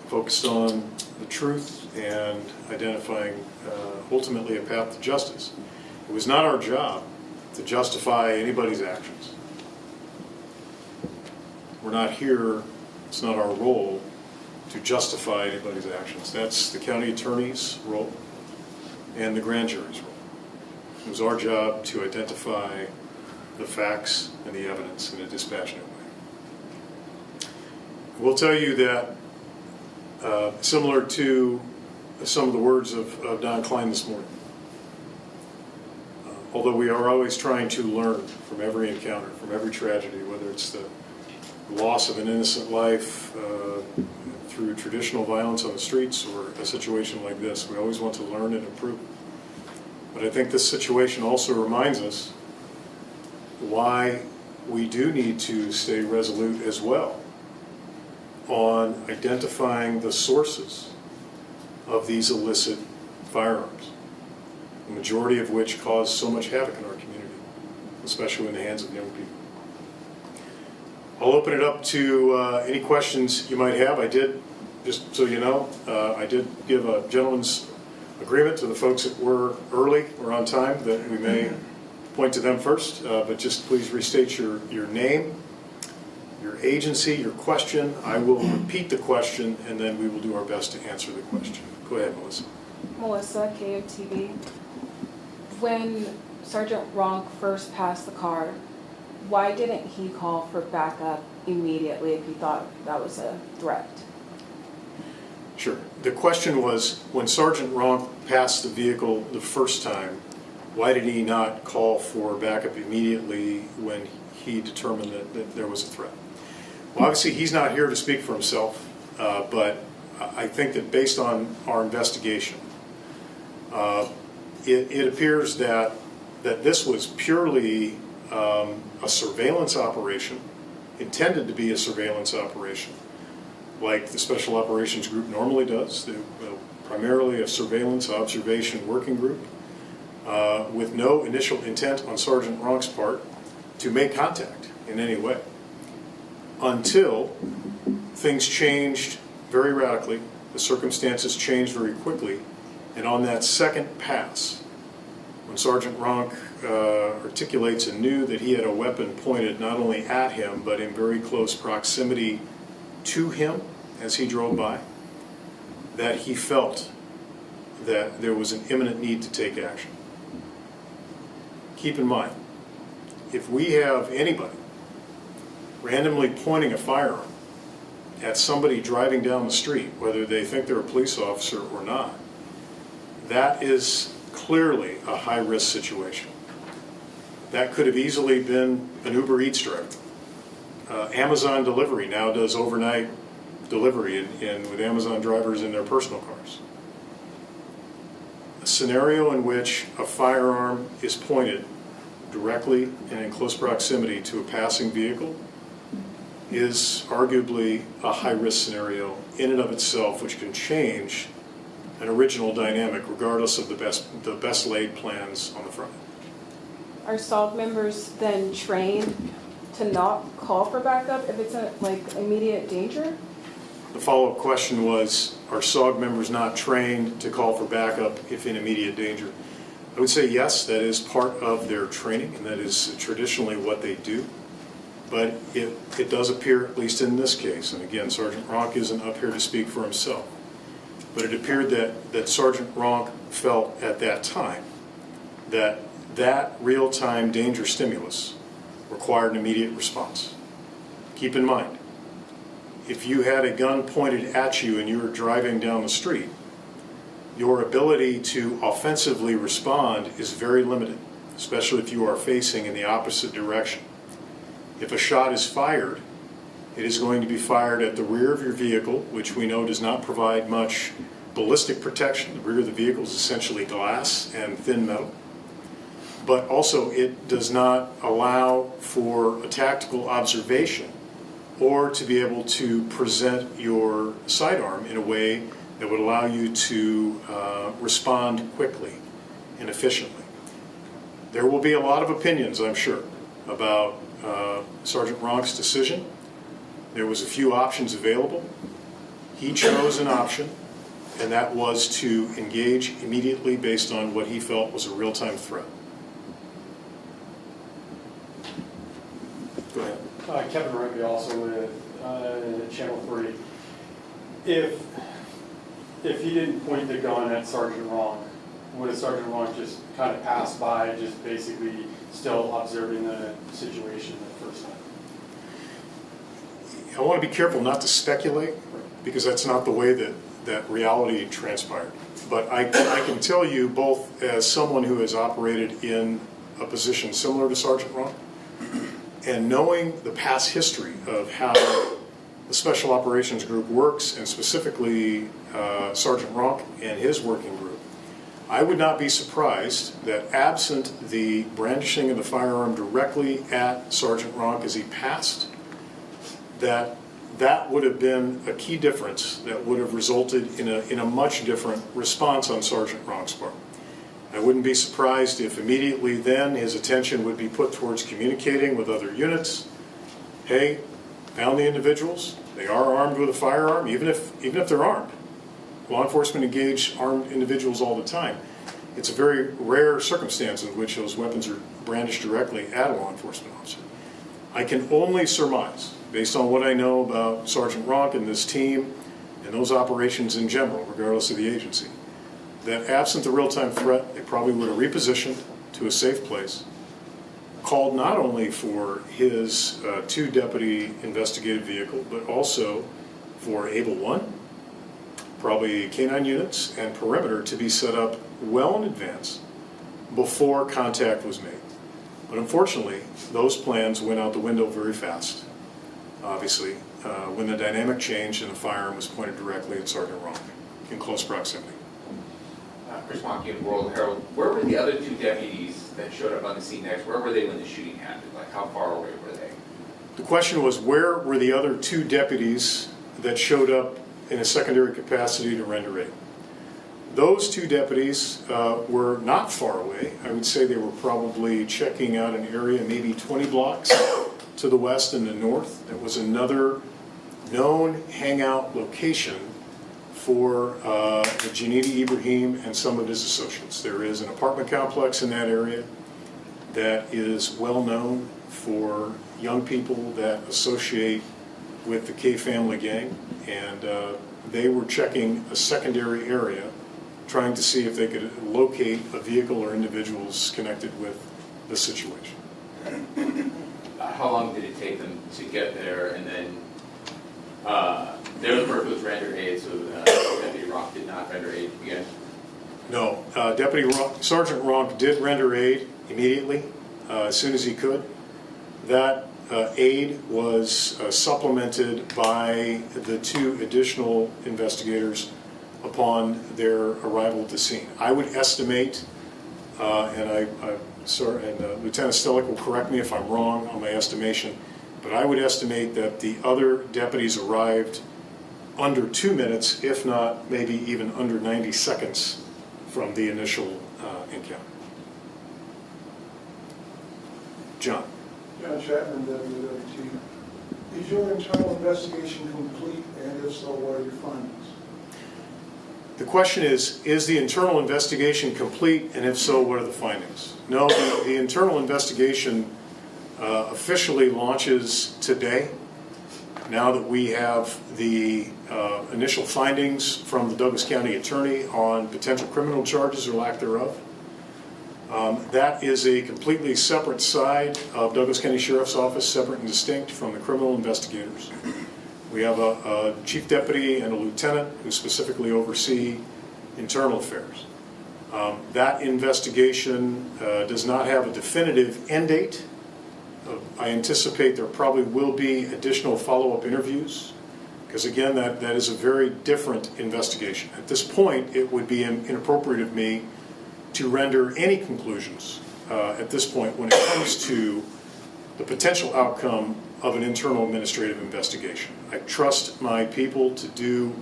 focused on the truth and identifying ultimately a path to justice. It was not our job to justify anybody's actions. We're not here, it's not our role to justify anybody's actions. That's the county attorney's role and the grand jury's role. It was our job to identify the facts and the evidence in a dispassionate way. I will tell you that similar to some of the words of Don Klein this morning, although we are always trying to learn from every encounter, from every tragedy, whether it's the loss of an innocent life through traditional violence on the streets or a situation like this, we always want to learn and improve. But I think this situation also reminds us why we do need to stay resolute as well on identifying the sources of these illicit firearms, the majority of which cause so much havoc in our community, especially in the hands of young people. I'll open it up to any questions you might have. I did, just so you know, I did give a gentleman's agreement to the folks that were early or on time that we may point to them first, but just please restate your name, your agency, your question. I will repeat the question, and then we will do our best to answer the question. Go ahead, Melissa. Melissa, KOTV. When Sergeant Ronk first passed the car, why didn't he call for backup immediately if he thought that was a threat? Sure. The question was, when Sergeant Ronk passed the vehicle the first time, why did he not call for backup immediately when he determined that there was a threat? Well, obviously he's not here to speak for himself, but I think that based on our investigation, it appears that this was purely a surveillance operation, intended to be a surveillance operation, like the Special Operations Group normally does. They're primarily a surveillance observation working group with no initial intent on Sergeant Ronk's part to make contact in any way, until things changed very radically, the circumstances changed very quickly, and on that second pass, when Sergeant Ronk articulates and knew that he had a weapon pointed not only at him, but in very close proximity to him as he drove by, that he felt that there was an imminent need to take action. Keep in mind, if we have anybody randomly pointing a firearm at somebody driving down the street, whether they think they're a police officer or not, that is clearly a high-risk situation. That could have easily been an Uber Eats driver. Amazon delivery now does overnight delivery with Amazon drivers in their personal cars. A scenario in which a firearm is pointed directly and in close proximity to a passing vehicle is arguably a high-risk scenario in and of itself, which can change an original dynamic regardless of the best laid plans on the front. Are SOG members then trained to not call for backup if it's like immediate danger? The follow-up question was, are SOG members not trained to call for backup if in immediate danger? I would say yes, that is part of their training, and that is traditionally what they do. But it does appear, at least in this case, and again, Sergeant Ronk isn't up here to speak for himself, but it appeared that Sergeant Ronk felt at that time that real-time danger stimulus required an immediate response. Keep in mind, if you had a gun pointed at you and you were driving down the street, your ability to offensively respond is very limited, especially if you are facing in the opposite direction. If a shot is fired, it is going to be fired at the rear of your vehicle, which we know does not provide much ballistic protection. The rear of the vehicle is essentially glass and thin metal. But also it does not allow for a tactical observation or to be able to present your sidearm in a way that would allow you to respond quickly and efficiently. There will be a lot of opinions, I'm sure, about Sergeant Ronk's decision. There was a few options available. He chose an option, and that was to engage immediately based on what he felt was a real-time threat. Go ahead. Kevin Rigby, also with Channel 3. If he didn't point the gun at Sergeant Ronk, would Sergeant Ronk just kind of pass by, just basically still observing the situation the first time? I want to be careful not to speculate, because that's not the way that reality transpired. But I can tell you, both as someone who has operated in a position similar to Sergeant Ronk, and knowing the past history of how the Special Operations Group works, and specifically Sergeant Ronk and his working group, I would not be surprised that absent the brandishing of the firearm directly at Sergeant Ronk as he passed, that would have been a key difference that would have resulted in a much different response on Sergeant Ronk's part. I wouldn't be surprised if immediately then his attention would be put towards communicating with other units. Hey, found the individuals. They are armed with a firearm, even if they're armed. Law enforcement engage armed individuals all the time. It's a very rare circumstance in which those weapons are brandished directly at a law enforcement officer. I can only surmise, based on what I know about Sergeant Ronk and this team and those operations in general, regardless of the agency, that absent the real-time threat, they probably would have repositioned to a safe place, called not only for his two-deputy investigative vehicle, but also for Able 1, probably K-9 units, and perimeter to be set up well in advance before contact was made. But unfortunately, those plans went out the window very fast, obviously, when the dynamic changed and the firearm was pointed directly at Sergeant Ronk in close proximity. Chris Monkey, World Herald. Where were the other two deputies that showed up on the scene next? Where were they when the shooting happened? Like, how far away were they? The question was, where were the other two deputies that showed up in a secondary capacity to render aid? Those two deputies were not far away. I would say they were probably checking out an area maybe 20 blocks to the west and the north. That was another known hangout location for the Janidi Ibrahim and some of his associates. There is an apartment complex in that area that is well known for young people that associate with the K family gang, and they were checking a secondary area, trying to see if they could locate a vehicle or individuals connected with the situation. How long did it take them to get there? And then their work was render aid, so Deputy Ronk did not render aid again? No, Sergeant Ronk did render aid immediately, as soon as he could. That aid was supplemented by the two additional investigators upon their arrival at the scene. I would estimate, and Lieutenant Stellick will correct me if I'm wrong on my estimation, but I would estimate that the other deputies arrived under 2 minutes, if not maybe even under 90 seconds from the initial encounter. John. John Chapman, WWT. Is your internal investigation complete, and if so, what are your findings? The question is the internal investigation complete, and if so, what are the findings? No, the internal investigation officially launches today, now that we have the initial findings from the Douglas County Attorney on potential criminal charges or lack thereof. That is a completely separate side of Douglas County Sheriff's Office, separate and distinct from the criminal investigators. We have a chief deputy and a lieutenant who specifically oversee internal affairs. That investigation does not have a definitive end date. I anticipate there probably will be additional follow-up interviews, because again, that is a very different investigation. At this point, it would be inappropriate of me to render any conclusions at this point when it comes to the potential outcome of an internal administrative investigation. I trust my people to do,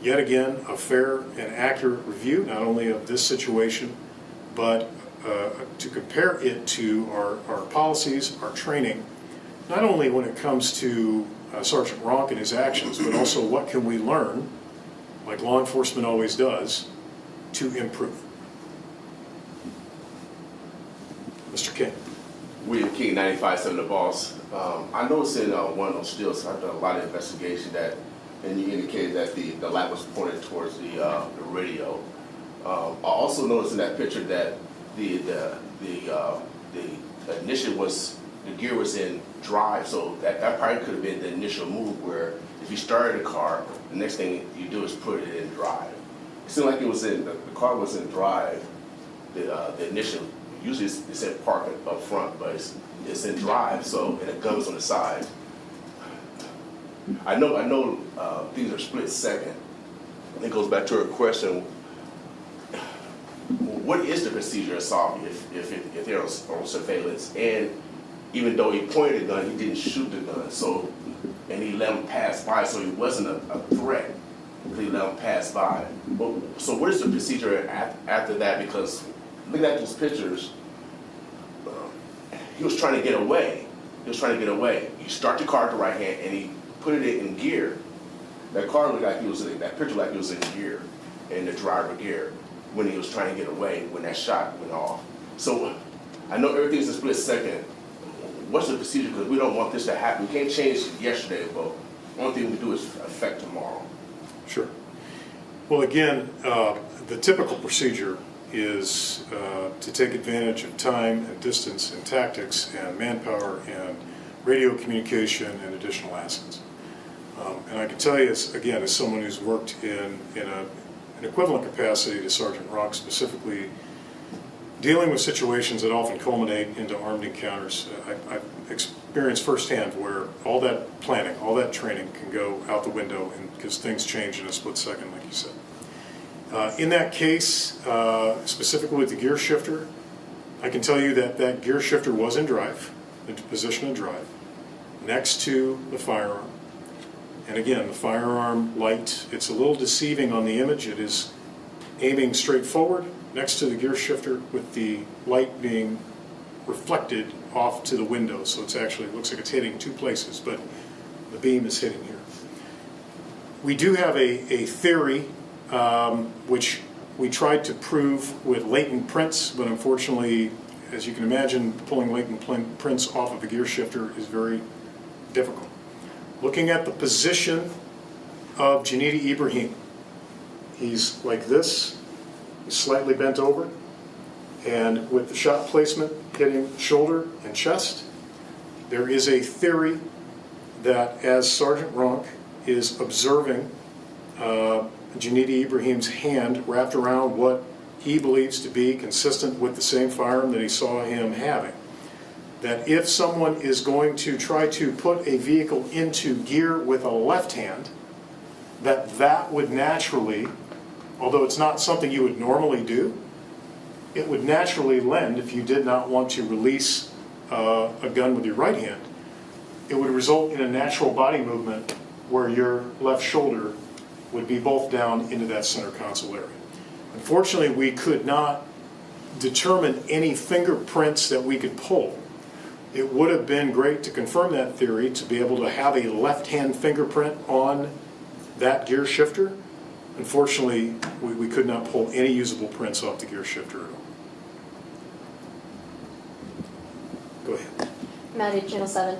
yet again, a fair and accurate review, not only of this situation, but to compare it to our policies, our training, not only when it comes to Sergeant Ronk and his actions, but also what can we learn, like law enforcement always does, to improve. Mr. King. William King, 95.7 The Boss. I noticed in one of those stills, I've done a lot of investigation that, and you indicated that the light was pointed towards the radio. I also noticed in that picture that the ignition was, the gear was in drive, so that probably could have been the initial move where if you started a car, the next thing you do is put it in drive. It seemed like it was in, the car was in drive, the ignition. Usually it's in park up front, but it's in drive, so, and the gun was on the side. I know things are split second. It goes back to her question, what is the procedure of solving if they're on surveillance? And even though he pointed a gun, he didn't shoot the gun, so, and he let him pass by, so he wasn't a threat, he let him pass by. But, so what is the procedure after that? Because looking at those pictures, he was trying to get away. You start the car at the right hand, and he put it in gear. That car looked like he was in, that picture like he was in gear, in the driver gear, when he was trying to get away, when that shot went off. So I know everything's a split second. What's the procedure? Because we don't want this to happen. We can't change yesterday, but the only thing we do is affect tomorrow. Sure. Well, again, the typical procedure is to take advantage of time and distance and tactics and manpower and radio communication and additional assets. And I can tell you, again, as someone who's worked in an equivalent capacity to Sergeant Ronk, specifically dealing with situations that often culminate into armed encounters, I've experienced firsthand where all that planning, all that training can go out the window because things change in a split second, like you said. In that case, specifically with the gear shifter, I can tell you that that gear shifter was in drive, in position of drive, next to the firearm. And again, the firearm light, it's a little deceiving on the image. It is aiming straight forward next to the gear shifter with the light being reflected off to the window. So it's actually, it looks like it's hitting two places, but the beam is hitting here. We do have a theory which we tried to prove with latent prints, but unfortunately, as you can imagine, pulling latent prints off of a gear shifter is very difficult. Looking at the position of Janidi Ibrahim, he's like this, he's slightly bent over, and with the shot placement hitting shoulder and chest, there is a theory that as Sergeant Ronk is observing Janidi Ibrahim's hand wrapped around what he believes to be consistent with the same firearm that he saw him having, that if someone is going to try to put a vehicle into gear with a left hand, that would naturally, although it's not something you would normally do, it would naturally lend, if you did not want to release a gun with your right hand, it would result in a natural body movement where your left shoulder would be both down into that center console area. Unfortunately, we could not determine any fingerprints that we could pull. It would have been great to confirm that theory, to be able to have a left-hand fingerprint on that gear shifter. Unfortunately, we could not pull any usable prints off the gear shifter at all. Go ahead. Maddie, Channel 7.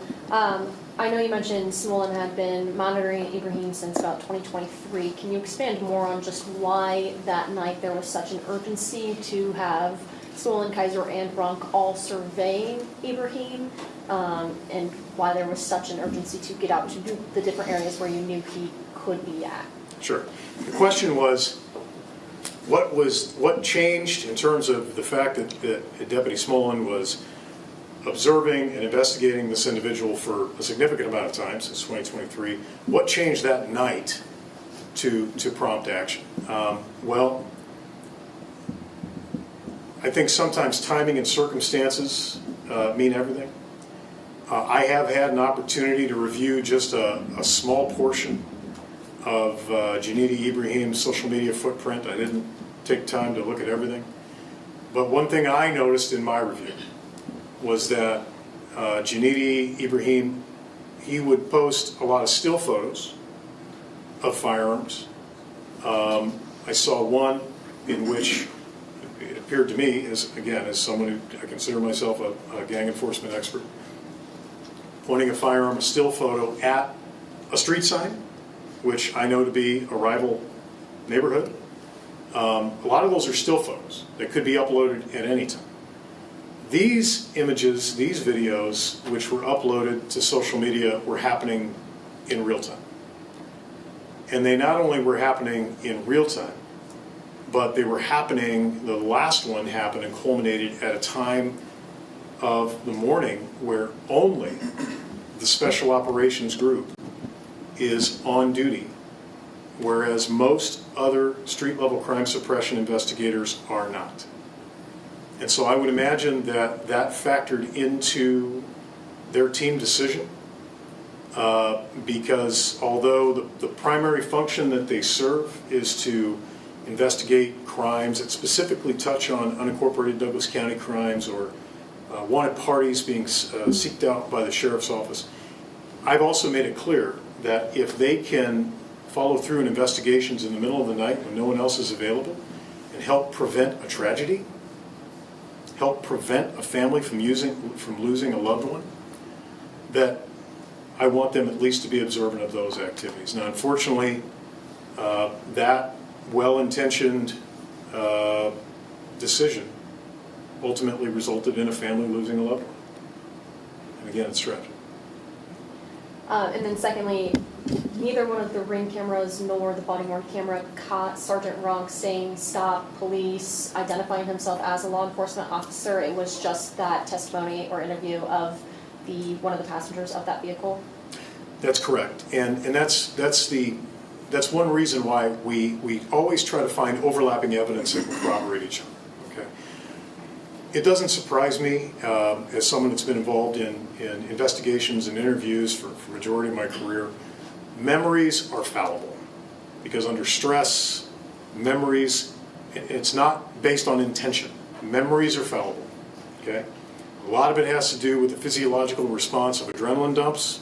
I know you mentioned Smolin had been monitoring Ibrahim since about 2023. Can you expand more on just why that night there was such an urgency to have Smolin, Kaiser, and Ronk all surveying Ibrahim, and why there was such an urgency to get out to do the different areas where you knew he could be at? Sure. The question was, what changed in terms of the fact that Deputy Smolin was observing and investigating this individual for a significant amount of time, since 2023, what changed that night to prompt action? Well, I think sometimes timing and circumstances mean everything. I have had an opportunity to review just a small portion of Janidi Ibrahim's social media footprint. I didn't take time to look at everything. But one thing I noticed in my review was that Janidi Ibrahim, he would post a lot of still photos of firearms. I saw one in which it appeared to me, as someone who I consider myself a gang enforcement expert, pointing a firearm, a still photo, at a street sign, which I know to be a rival neighborhood. A lot of those are still photos that could be uploaded at any time. These images, these videos, which were uploaded to social media, were happening in real time. And they not only were happening in real time, but they were happening, the last one happened and culminated at a time of the morning where only the Special Operations Group is on duty, whereas most other street-level crime suppression investigators are not. And so I would imagine that that factored into their team decision, because although the primary function that they serve is to investigate crimes that specifically touch on unincorporated Douglas County crimes or wanted parties being seeked out by the sheriff's office, I've also made it clear that if they can follow through in investigations in the middle of the night when no one else is available and help prevent a tragedy, help prevent a family from losing a loved one, that I want them at least to be observant of those activities. Now, unfortunately, that well-intentioned decision ultimately resulted in a family losing a loved one. And again, it's tragic. And then secondly, neither one of the ring cameras nor the body-worn camera caught Sergeant Ronk saying stop, police, identifying himself as a law enforcement officer. It was just that testimony or interview of one of the passengers of that vehicle. That's correct, and that's one reason why we always try to find overlapping evidence that will corroborate each other. Okay, it doesn't surprise me as someone that's been involved in investigations and interviews for the majority of my career. Memories are fallible because under stress, memories, it's not based on intention. Memories are fallible. Okay, a lot of it has to do with the physiological response of adrenaline dumps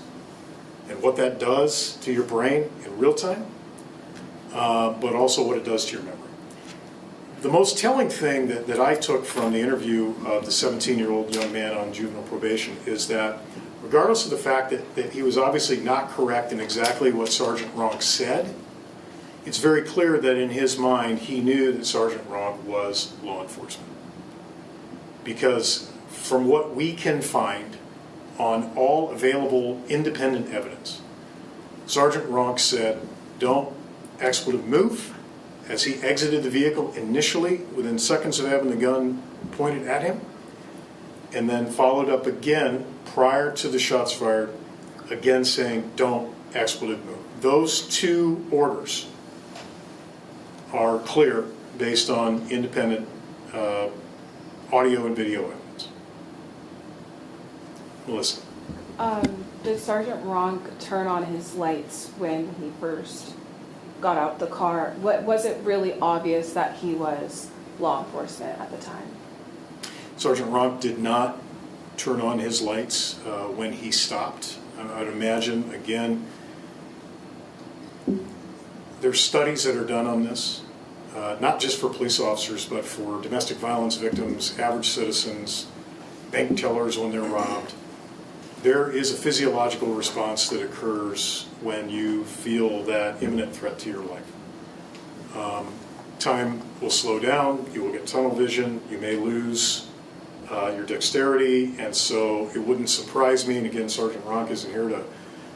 and what that does to your brain in real time, but also what it does to your memory. The most telling thing that I took from the interview of the 17-year-old young man on juvenile probation is that regardless of the fact that he was obviously not correct in exactly what Sergeant Ronk said, it's very clear that in his mind he knew that Sergeant Ronk was law enforcement. Because from what we can find on all available independent evidence, Sergeant Ronk said, "Don't expletive move," as he exited the vehicle initially within seconds of having the gun pointed at him, and then followed up again prior to the shots fired, again saying, "Don't expletive move." Those two orders are clear based on independent audio and video evidence. Melissa. Did Sergeant Ronk turn on his lights when he first got out the car? Was it really obvious that he was law enforcement at the time? Sergeant Ronk did not turn on his lights when he stopped. I'd imagine, again, there's studies that are done on this, not just for police officers, but for domestic violence victims, average citizens, bank tellers when they're robbed. There is a physiological response that occurs when you feel that imminent threat to your life. Time will slow down, you will get tunnel vision, you may lose your dexterity, and so it wouldn't surprise me, and again, Sergeant Ronk isn't here to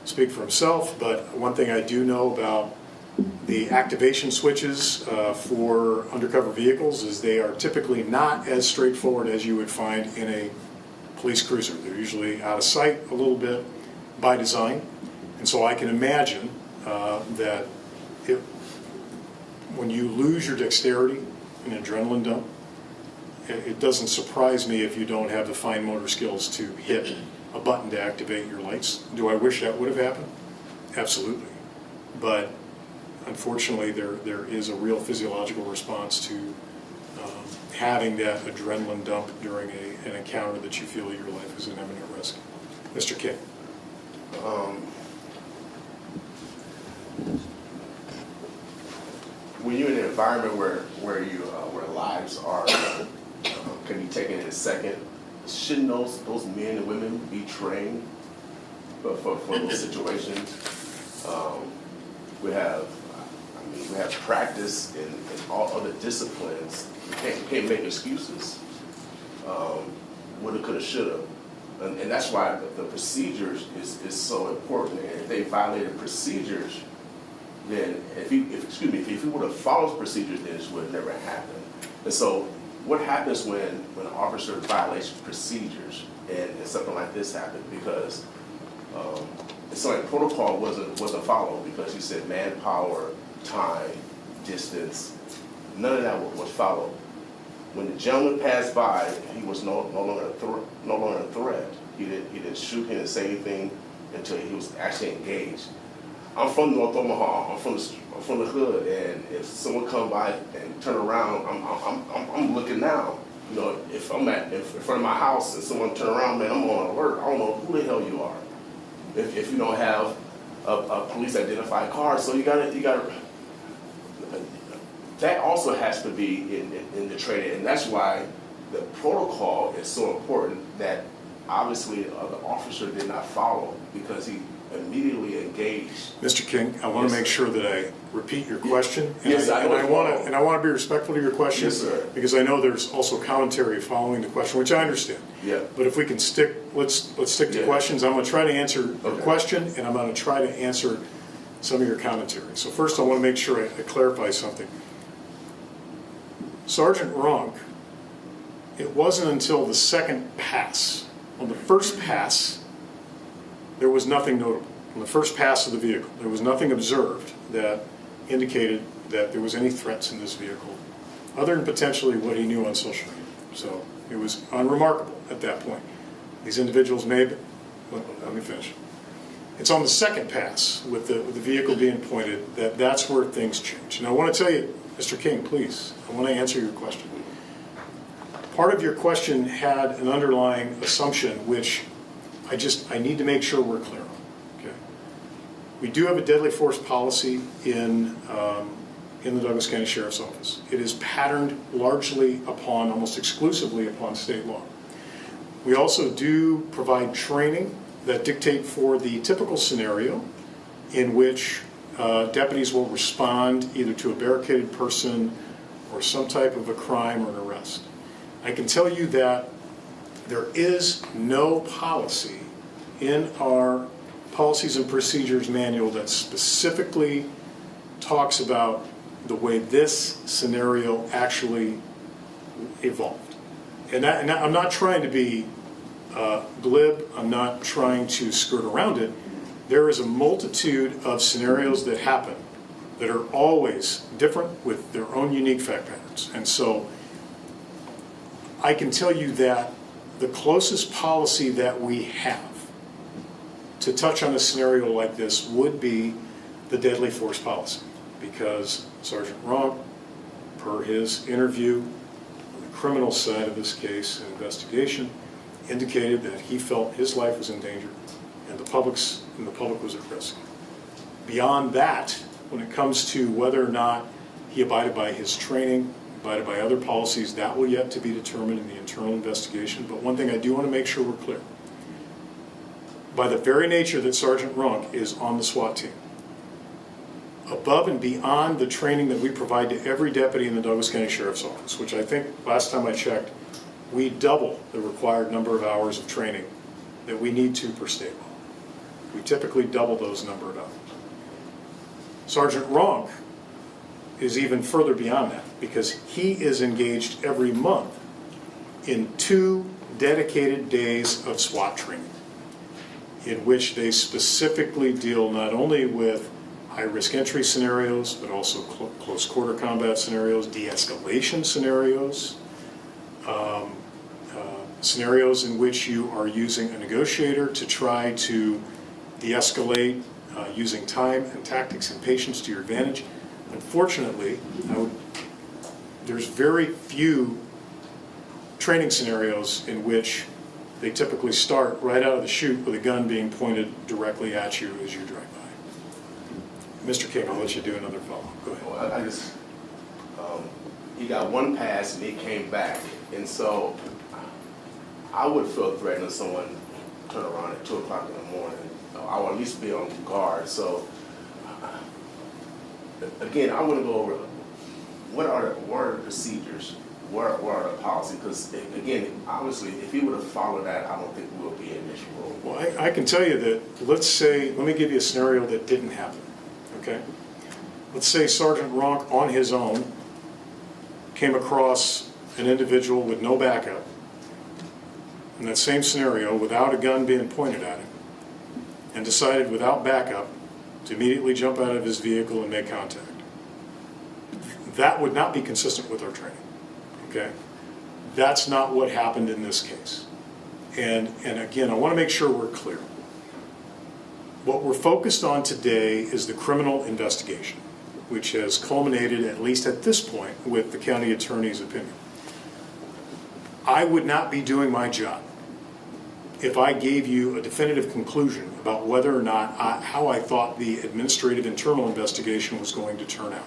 speak for himself, but one thing I do know about the activation switches for undercover vehicles is they are typically not as straightforward as you would find in a police cruiser. They're usually out of sight a little bit by design, and so I can imagine that when you lose your dexterity in an adrenaline dump, it doesn't surprise me if you don't have the fine motor skills to hit a button to activate your lights. Do I wish that would have happened? Absolutely. But unfortunately, there is a real physiological response to having that adrenaline dump during an encounter that you feel your life is in imminent risk. Mr. King. When you're in an environment where lives are can be taken in a second, shouldn't those men and women be trained for those situations? We have practice in all other disciplines. You can't make excuses. Woulda, coulda, shoulda. And that's why the procedures is so important. And if they violated procedures, then if he would have followed procedures, then this would have never happened. And so what happens when an officer violates procedures and something like this happened? Because it's like protocol wasn't followed, because he said manpower, time, distance, none of that was followed. When the gentleman passed by, he was no longer a threat. He didn't shoot, he didn't say anything until he was actually engaged. I'm from North Omaha. I'm from the hood, and if someone come by and turn around, I'm looking now. You know, if I'm in front of my house and someone turn around, man, I'm on alert. I don't know who the hell you are. If you don't have a police identified car, so you gotta. That also has to be in the training, and that's why the protocol is so important. That obviously the officer did not follow, because he immediately engaged. Mr. King, I want to make sure that I repeat your question. Yes, I want to be respectful to your question. Yes, sir. Because I know there's also commentary following the question, which I understand. Yeah. But if we can let's stick to questions. I'm going to try to answer your question, and I'm going to try to answer some of your commentary. So first, I want to make sure I clarify something. Sergeant Ronk, it wasn't until the second pass. On the first pass, there was nothing notable. On the first pass of the vehicle, there was nothing observed that indicated that there was any threats in this vehicle, other than potentially what he knew on social media. So it was unremarkable at that point. These individuals may have, let me finish. It's on the second pass with the vehicle being pointed that's where things change. And I want to tell you, Mr. King, please, I want to answer your question. Part of your question had an underlying assumption, which I need to make sure we're clear on. Okay. We do have a deadly force policy in the Douglas County Sheriff's Office. It is patterned largely upon, almost exclusively upon state law. We also do provide training that dictate for the typical scenario in which deputies will respond either to a barricaded person or some type of a crime or an arrest. I can tell you that there is no policy in our policies and procedures manual that specifically talks about the way this scenario actually evolved. And I'm not trying to be glib, I'm not trying to skirt around it. There is a multitude of scenarios that happen that are always different with their own unique fact patterns. And so I can tell you that the closest policy that we have to touch on a scenario like this would be the deadly force policy, because Sergeant Ronk, per his interview on the criminal side of this case and investigation, indicated that he felt his life was in danger and the public was at risk. Beyond that, when it comes to whether or not he abided by his training, abided by other policies, that will yet to be determined in the internal investigation. But one thing I do want to make sure we're clear. By the very nature that Sergeant Ronk is on the SWAT team, above and beyond the training that we provide to every deputy in the Douglas County Sheriff's Office, which I think last time I checked, we double the required number of hours of training that we need to per state law. We typically double those number of hours. Sergeant Ronk is even further beyond that, because he is engaged every month in 2 dedicated days of SWAT training, in which they specifically deal not only with high-risk entry scenarios, but also close quarter combat scenarios, de-escalation scenarios, scenarios in which you are using a negotiator to try to de-escalate, using time and tactics and patience to your advantage. Unfortunately, there's very few training scenarios in which they typically start right out of the chute with a gun being pointed directly at you as you drive by. Mr. King, I'll let you do another follow-up. Go ahead. Well, I just, he got one pass and he came back. And so I would feel threatened if someone turned around at 2 o'clock in the morning. I would at least be on guard. So again, I want to go over what are the procedures, what are the policies? Because again, obviously, if he would have followed that, I don't think we would be in this role. Well, I can tell you that, let me give you a scenario that didn't happen, okay? Let's say Sergeant Ronk, on his own, came across an individual with no backup, in that same scenario, without a gun being pointed at him, and decided without backup to immediately jump out of his vehicle and make contact. That would not be consistent with our training, okay? That's not what happened in this case. And again, I want to make sure we're clear. What we're focused on today is the criminal investigation, which has culminated, at least at this point, with the county attorney's opinion. I would not be doing my job if I gave you a definitive conclusion about whether or not how I thought the administrative internal investigation was going to turn out.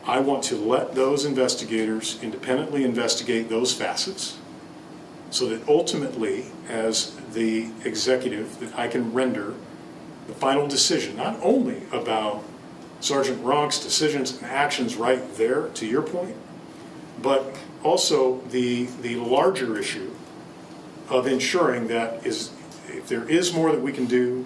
I want to let those investigators independently investigate those facets so that ultimately, as the executive, that I can render the final decision, not only about Sergeant Ronk's decisions and actions right there, to your point, but also the larger issue of ensuring that if there is more that we can do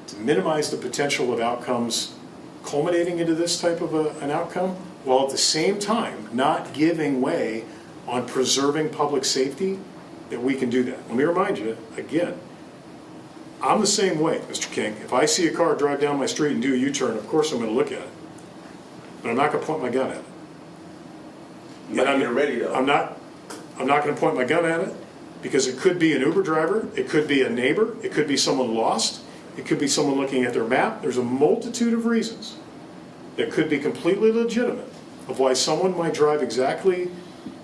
to minimize the potential of outcomes culminating into this type of an outcome, while at the same time not giving way on preserving public safety, that we can do that. Let me remind you, again, I'm the same way, Mr. King. If I see a car drive down my street and do a U-turn, of course I'm going to look at it. But I'm not going to point my gun at it. You're ready though. I'm not going to point my gun at it because it could be an Uber driver, it could be a neighbor, it could be someone lost, it could be someone looking at their map. There's a multitude of reasons that could be completely legitimate of why someone might drive exactly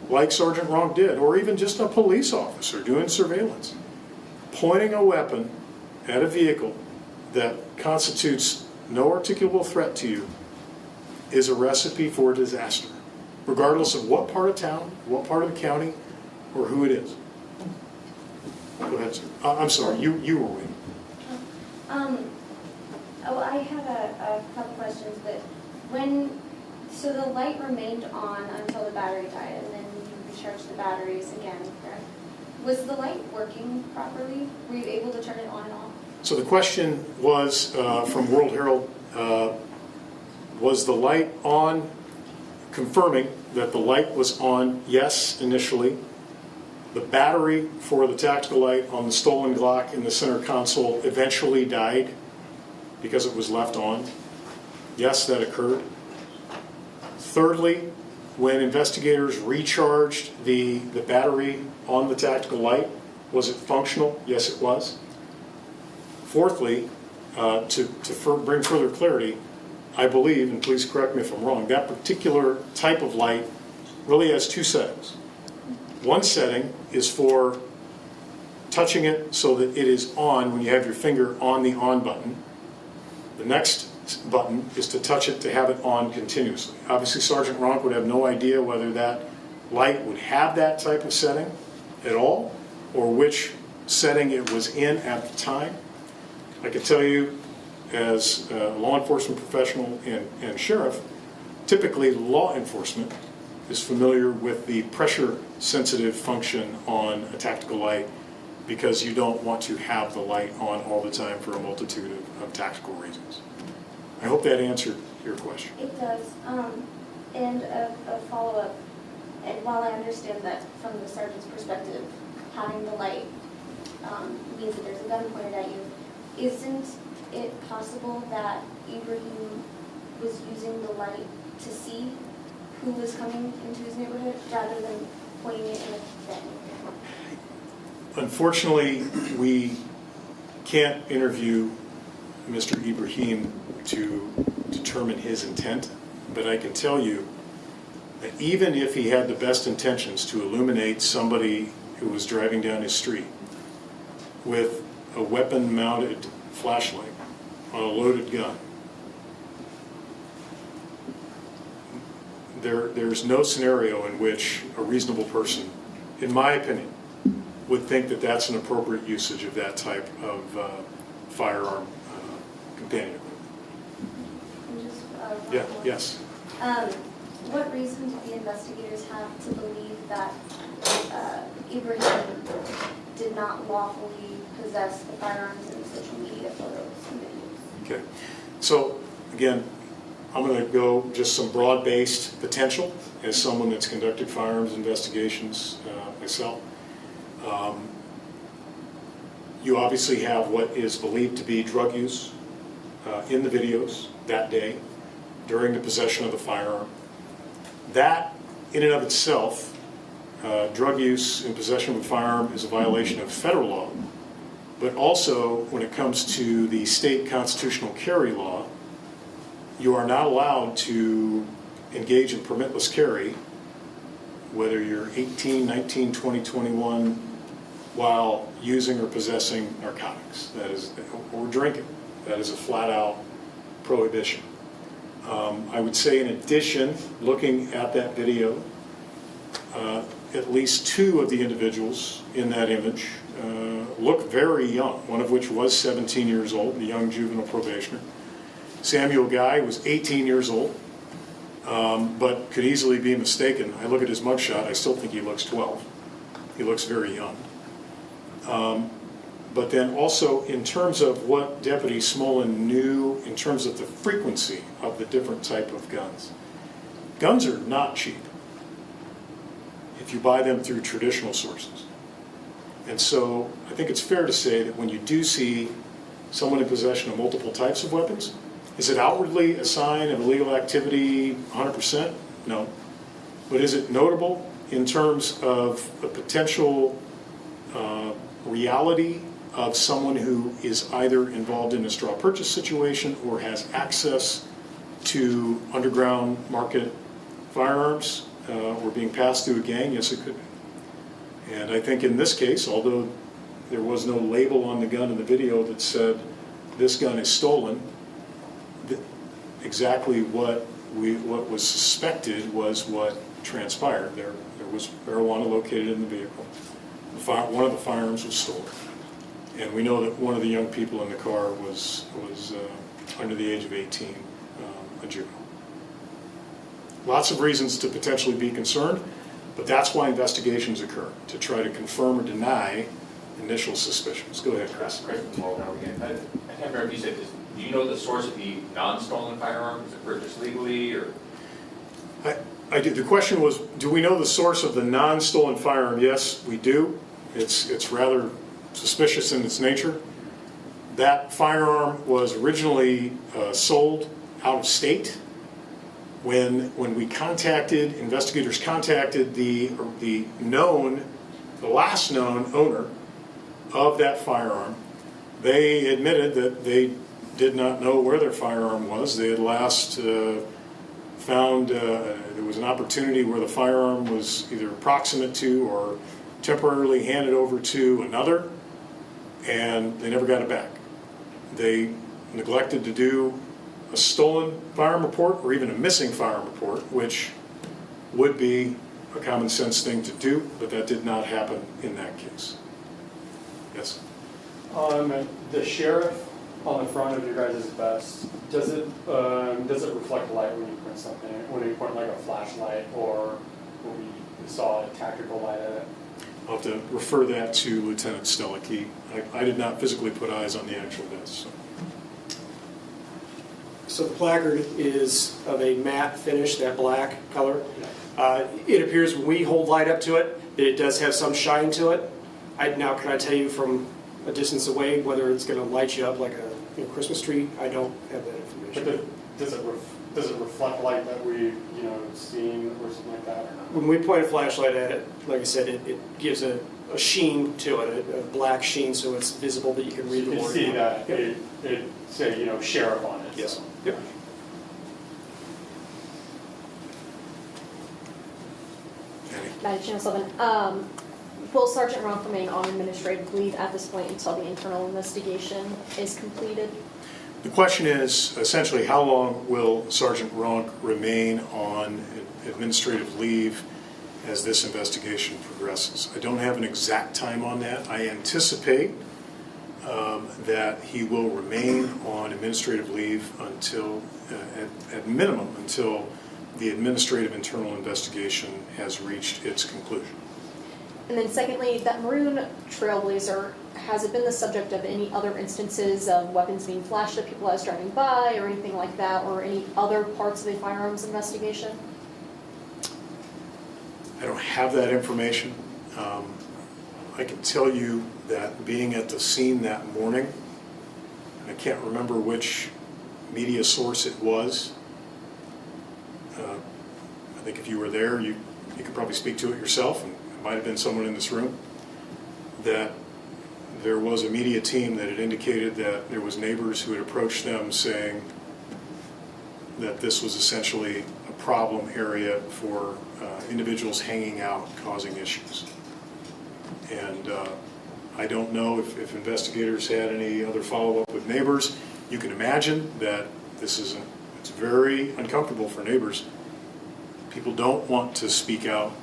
like Sergeant Ronk did, or even just a police officer doing surveillance. Pointing a weapon at a vehicle that constitutes no articulable threat to you is a recipe for disaster, regardless of what part of town, what part of the county, or who it is. Go ahead, sir. I'm sorry, you were waiting. I have a couple questions, but so the light remained on until the battery died, and then you recharged the batteries again, correct? Was the light working properly? Were you able to turn it on and off? So the question was, from World Herald, was the light on, confirming that the light was on, yes, initially. The battery for the tactical light on the stolen Glock in the center console eventually died because it was left on. Yes, that occurred. Thirdly, when investigators recharged the battery on the tactical light, was it functional? Yes, it was. Fourthly, to bring further clarity, I believe, and please correct me if I'm wrong, that particular type of light really has two settings. One setting is for touching it so that it is on when you have your finger on the on button. The next button is to touch it to have it on continuously. Obviously, Sergeant Ronk would have no idea whether that light would have that type of setting at all, or which setting it was in at the time. I can tell you, as a law enforcement professional and sheriff, typically law enforcement is familiar with the pressure-sensitive function on a tactical light because you don't want to have the light on all the time for a multitude of tactical reasons. I hope that answered your question. It does. And a follow-up, and while I understand that from the sergeant's perspective, having the light means that there's a gun pointed at you, isn't it possible that Ibrahim was using the light to see who was coming into his neighborhood rather than pointing it in a thing? Unfortunately, we can't interview Mr. Ibrahim to determine his intent, but I can tell you that even if he had the best intentions to illuminate somebody who was driving down his street with a weapon-mounted flashlight on a loaded gun, there's no scenario in which a reasonable person, in my opinion, would think that that's an appropriate usage of that type of firearm companion equipment. And just, Yeah, one more. yes. What reason did the investigators have to believe that Ibrahim did not lawfully possess the firearms in the social media photos and videos? Okay. So, again, I'm going to go just some broad-based potential as someone that's conducted firearms investigations myself. You obviously have what is believed to be drug use in the videos that day during the possession of the firearm. That, in and of itself, drug use in possession of a firearm is a violation of federal law, but also when it comes to the state constitutional carry law, you are not allowed to engage in permitless carry, whether you're 18, 19, 20, 21, while using or possessing narcotics, that is, or drinking. That is a flat-out prohibition. I would say, in addition, looking at that video, at least two of the individuals in that image look very young, one of which was 17 years old, the young juvenile probationer. Samuel Guy was 18 years old, but could easily be mistaken. I look at his mugshot, I still think he looks 12. He looks very young. But then also, in terms of what Deputy Smolin knew in terms of the frequency of the different type of guns, guns are not cheap if you buy them through traditional sources. And so I think it's fair to say that when you do see someone in possession of multiple types of weapons, is it outwardly a sign of illegal activity 100%? No. But is it notable in terms of the potential reality of someone who is either involved in a straw purchase situation or has access to underground market firearms or being passed through a gang? Yes, it could be. And I think in this case, although there was no label on the gun in the video that said this gun is stolen, exactly what was suspected was what transpired. There was marijuana located in the vehicle. One of the firearms was stolen. And we know that one of the young people in the car was under the age of 18, a juvenile. Lots of reasons to potentially be concerned, but that's why investigations occur, to try to confirm or deny initial suspicions. Go ahead, Chris. Chris, Moral now again. I can't remember if you said this. Do you know the source of the non-stolen firearm? Was it purchased legally, or? I do. The question was, do we know the source of the non-stolen firearm? Yes, we do. It's rather suspicious in its nature. That firearm was originally sold out of state. When investigators contacted the last known owner of that firearm, they admitted that they did not know where their firearm was. They had last found there was an opportunity where the firearm was either proximate to or temporarily handed over to another, and they never got it back. They neglected to do a stolen firearm report or even a missing firearm report, which would be a common sense thing to do, but that did not happen in that case. Yes? The sheriff on the front of your guys' vest, does it reflect light when you point something, when you point like a flashlight or when we saw a tactical light at it? I'll have to refer that to Lieutenant Stellick. I did not physically put eyes on the actual vest. So. So the placard is of a matte finish, that black color. It appears when we hold light up to it, that it does have some shine to it. Now, can I tell you from a distance away whether it's going to light you up like a Christmas tree? I don't have that information. does it reflect light that we've, seen or something like that, or not? When we point a flashlight at it, like I said, it gives a sheen to it, a black sheen, so it's visible that you can read You the can word. see that, Yep. it say, sheriff on it. Yes. so. Yep. Madam Chair Sullivan, will Sergeant Ronk remain on administrative leave at this point until the internal investigation is completed? The question is essentially how long will Sergeant Ronk remain on administrative leave as this investigation progresses? I don't have an exact time on that. I anticipate that he will remain on administrative leave until, at minimum, until the administrative internal investigation has reached its conclusion. And then secondly, that maroon Trailblazer, has it been the subject of any other instances of weapons being flashed at people as driving by or anything like that, or any other parts of the firearms investigation? I don't have that information. I can tell you that being at the scene that morning, and I can't remember which media source it was. I think if you were there, you could probably speak to it yourself, and it might have been someone in this room, that there was a media team that had indicated that there was neighbors who had approached them saying that this was essentially a problem area for individuals hanging out, causing issues. And I don't know if investigators had any other follow-up with neighbors. You can imagine that it's very uncomfortable for neighbors. People don't want to speak out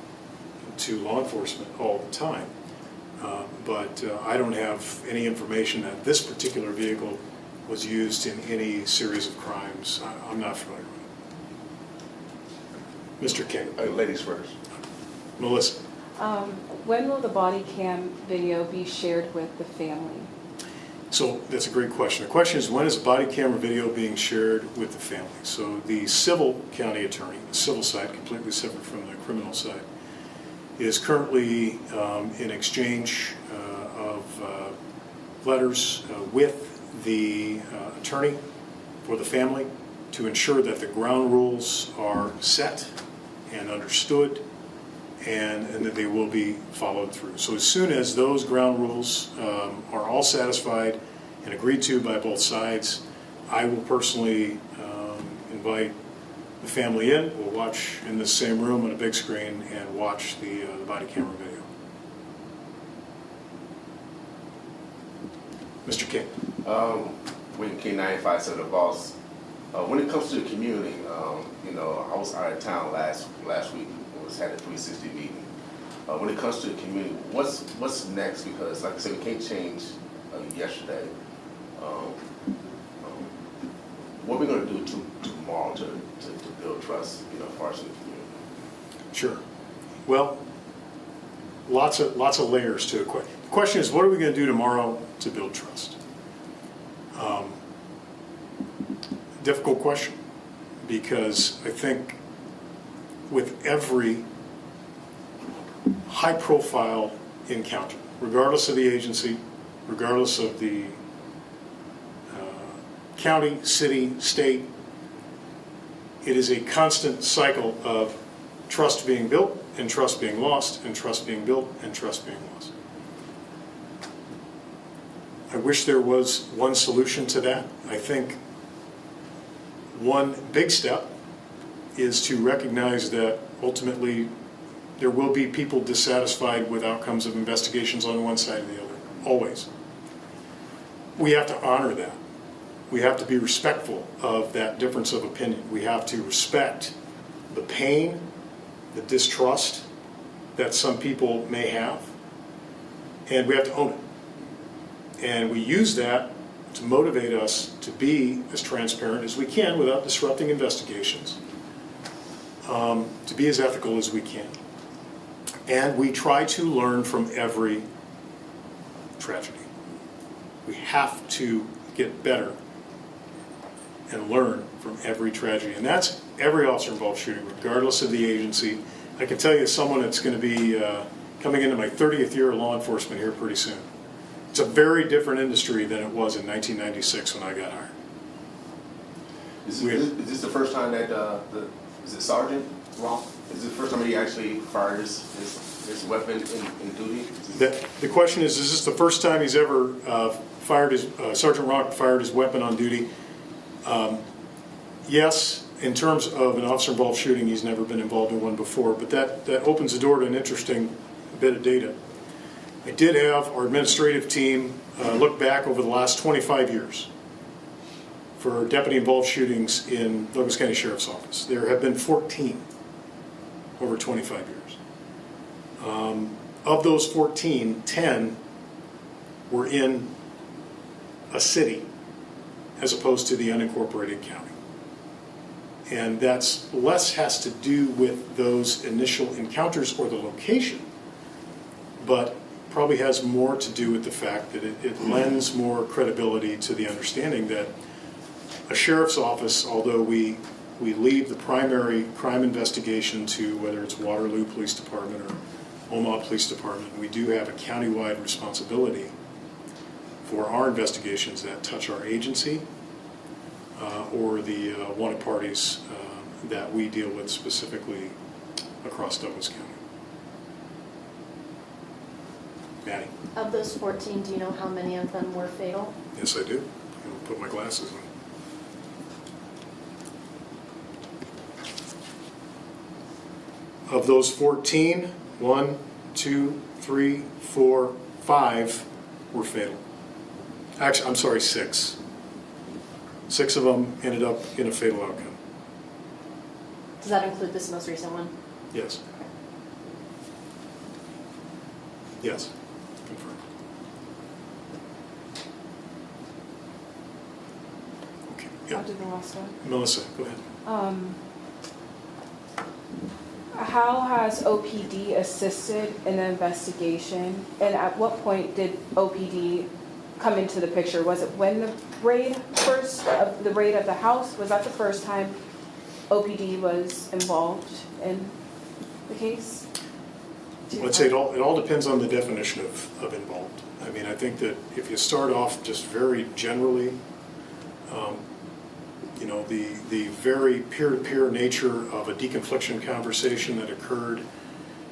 to law enforcement all the time. But I don't have any information that this particular vehicle was used in any series of crimes. I'm not familiar with it. Mr. King. Ladies first. Melissa. When will the body cam video be shared with the family? So that's a great question. The question is, when is body camera video being shared with the family? So the civil county attorney, the civil side, completely separate from the criminal side, is currently in exchange of letters with the attorney for the family to ensure that the ground rules are set and understood and that they will be followed through. So as soon as those ground rules are all satisfied and agreed to by both sides, I will personally invite the family in. We'll watch in this same room on a big screen and watch the body camera video. Mr. King. William King, 95 Center, the boss. When it comes to the community, I was out of town last week. Had a 360 meeting. When it comes to the community, what's next? Because like I said, we can't change yesterday. What are we going to do tomorrow to build trust, as far as in the community? Sure. Well, lots of layers to it. The question is, what are we going to do tomorrow to build trust? Difficult question, because I think with every high-profile encounter, regardless of the agency, regardless of the county, city, state, it is a constant cycle of trust being built and trust being lost and trust being built and trust being lost. I wish there was one solution to that. I think one big step is to recognize that ultimately there will be people dissatisfied with outcomes of investigations on one side or the other, always. We have to honor that. We have to be respectful of that difference of opinion. We have to respect the pain, the distrust that some people may have, and we have to own it. And we use that to motivate us to be as transparent as we can without disrupting investigations, to be as ethical as we can. And we try to learn from every tragedy. We have to get better and learn from every tragedy. And that's every officer involved shooting, regardless of the agency. I can tell you, as someone that's going to be coming into my 30th year of law enforcement here pretty soon, it's a very different industry than it was in 1996 when I got hired. Is this the first time that, is it Sergeant Rock? Is it the first time he actually fired his weapon in duty? The question is this the first time he's ever Sergeant Rock fired his weapon on duty? Yes, in terms of an officer-involved shooting, he's never been involved in one before, but that opens the door to an interesting bit of data. I did have our administrative team look back over the last 25 years for deputy-involved shootings in Douglas County Sheriff's Office. There have been 14 over 25 years. Of those 14, 10 were in a city as opposed to the unincorporated county. And that's less has to do with those initial encounters or the location, but probably has more to do with the fact that it lends more credibility to the understanding that a sheriff's office, although we leave the primary crime investigation to whether it's Waterloo Police Department or Omaha Police Department, we do have a countywide responsibility for our investigations that touch our agency or the wanted parties that we deal with specifically across Douglas County. Maddie? Of those 14, do you know how many of them were fatal? Yes, I do. I'll put my glasses on. Of those 14, 1, 2, 3, 4, 5 were fatal. Actually, I'm sorry, 6. 6 of them ended up in a fatal outcome. Does that include this most recent one? Yes. Yes, confirmed. Okay, yeah. Dr. Velasco. Melissa, go ahead. How has OPD assisted in the investigation, and at what point did OPD come into the picture? Was it when the raid of the house? Was that the first time OPD was involved in the case? I'd say it all depends on the definition of involved. I mean, I think that if you start off just very generally, you know, the very peer-to-peer nature of a deconfliction conversation that occurred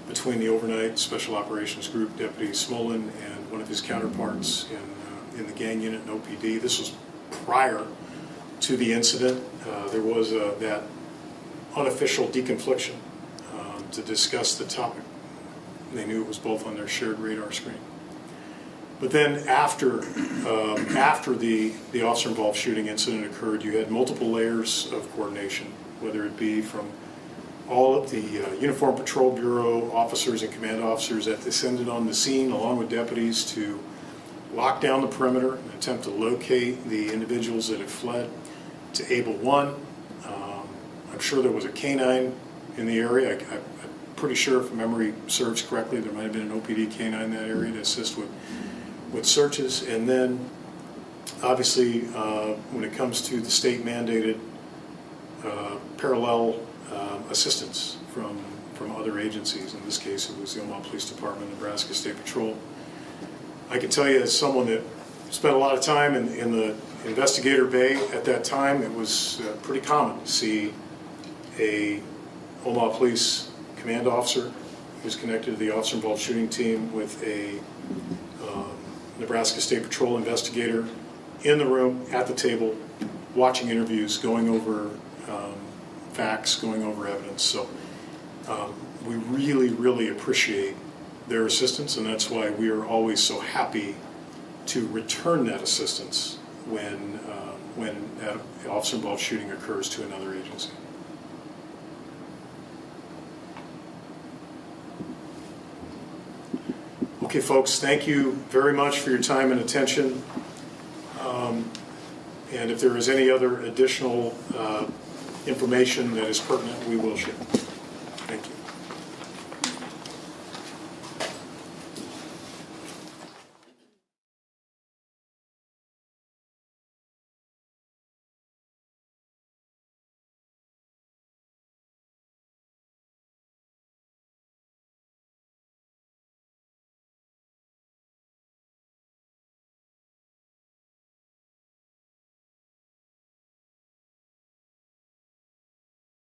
between the overnight Special Operations Group Deputy Smolin and one of his counterparts in the gang unit in OPD. This was prior to the incident. There was that unofficial deconfliction to discuss the topic. They knew it was both on their shared radar screen. But then after the officer-involved shooting incident occurred, you had multiple layers of coordination, whether it be from all of the Uniform Patrol Bureau officers and command officers that descended on the scene along with deputies to lock down the perimeter and attempt to locate the individuals that had fled, to Able 1. I'm sure there was a canine in the area. I'm pretty sure, if memory serves correctly, there might have been an OPD canine in that area to assist with searches. And then obviously when it comes to the state mandated parallel assistance from other agencies, in this case it was the Omaha Police Department, Nebraska State Patrol. I can tell you, as someone that spent a lot of time in the investigator bay at that time, it was pretty common to see a Omaha Police command officer who's connected to the officer-involved shooting team with a Nebraska State Patrol investigator in the room, at the table, watching interviews, going over facts, going over evidence. So we really, really appreciate their assistance, and that's why we are always so happy to return that assistance when that officer-involved shooting occurs to another agency. Okay, folks, thank you very much for your time and attention. And if there is any other additional information that is pertinent, we will share. Thank you.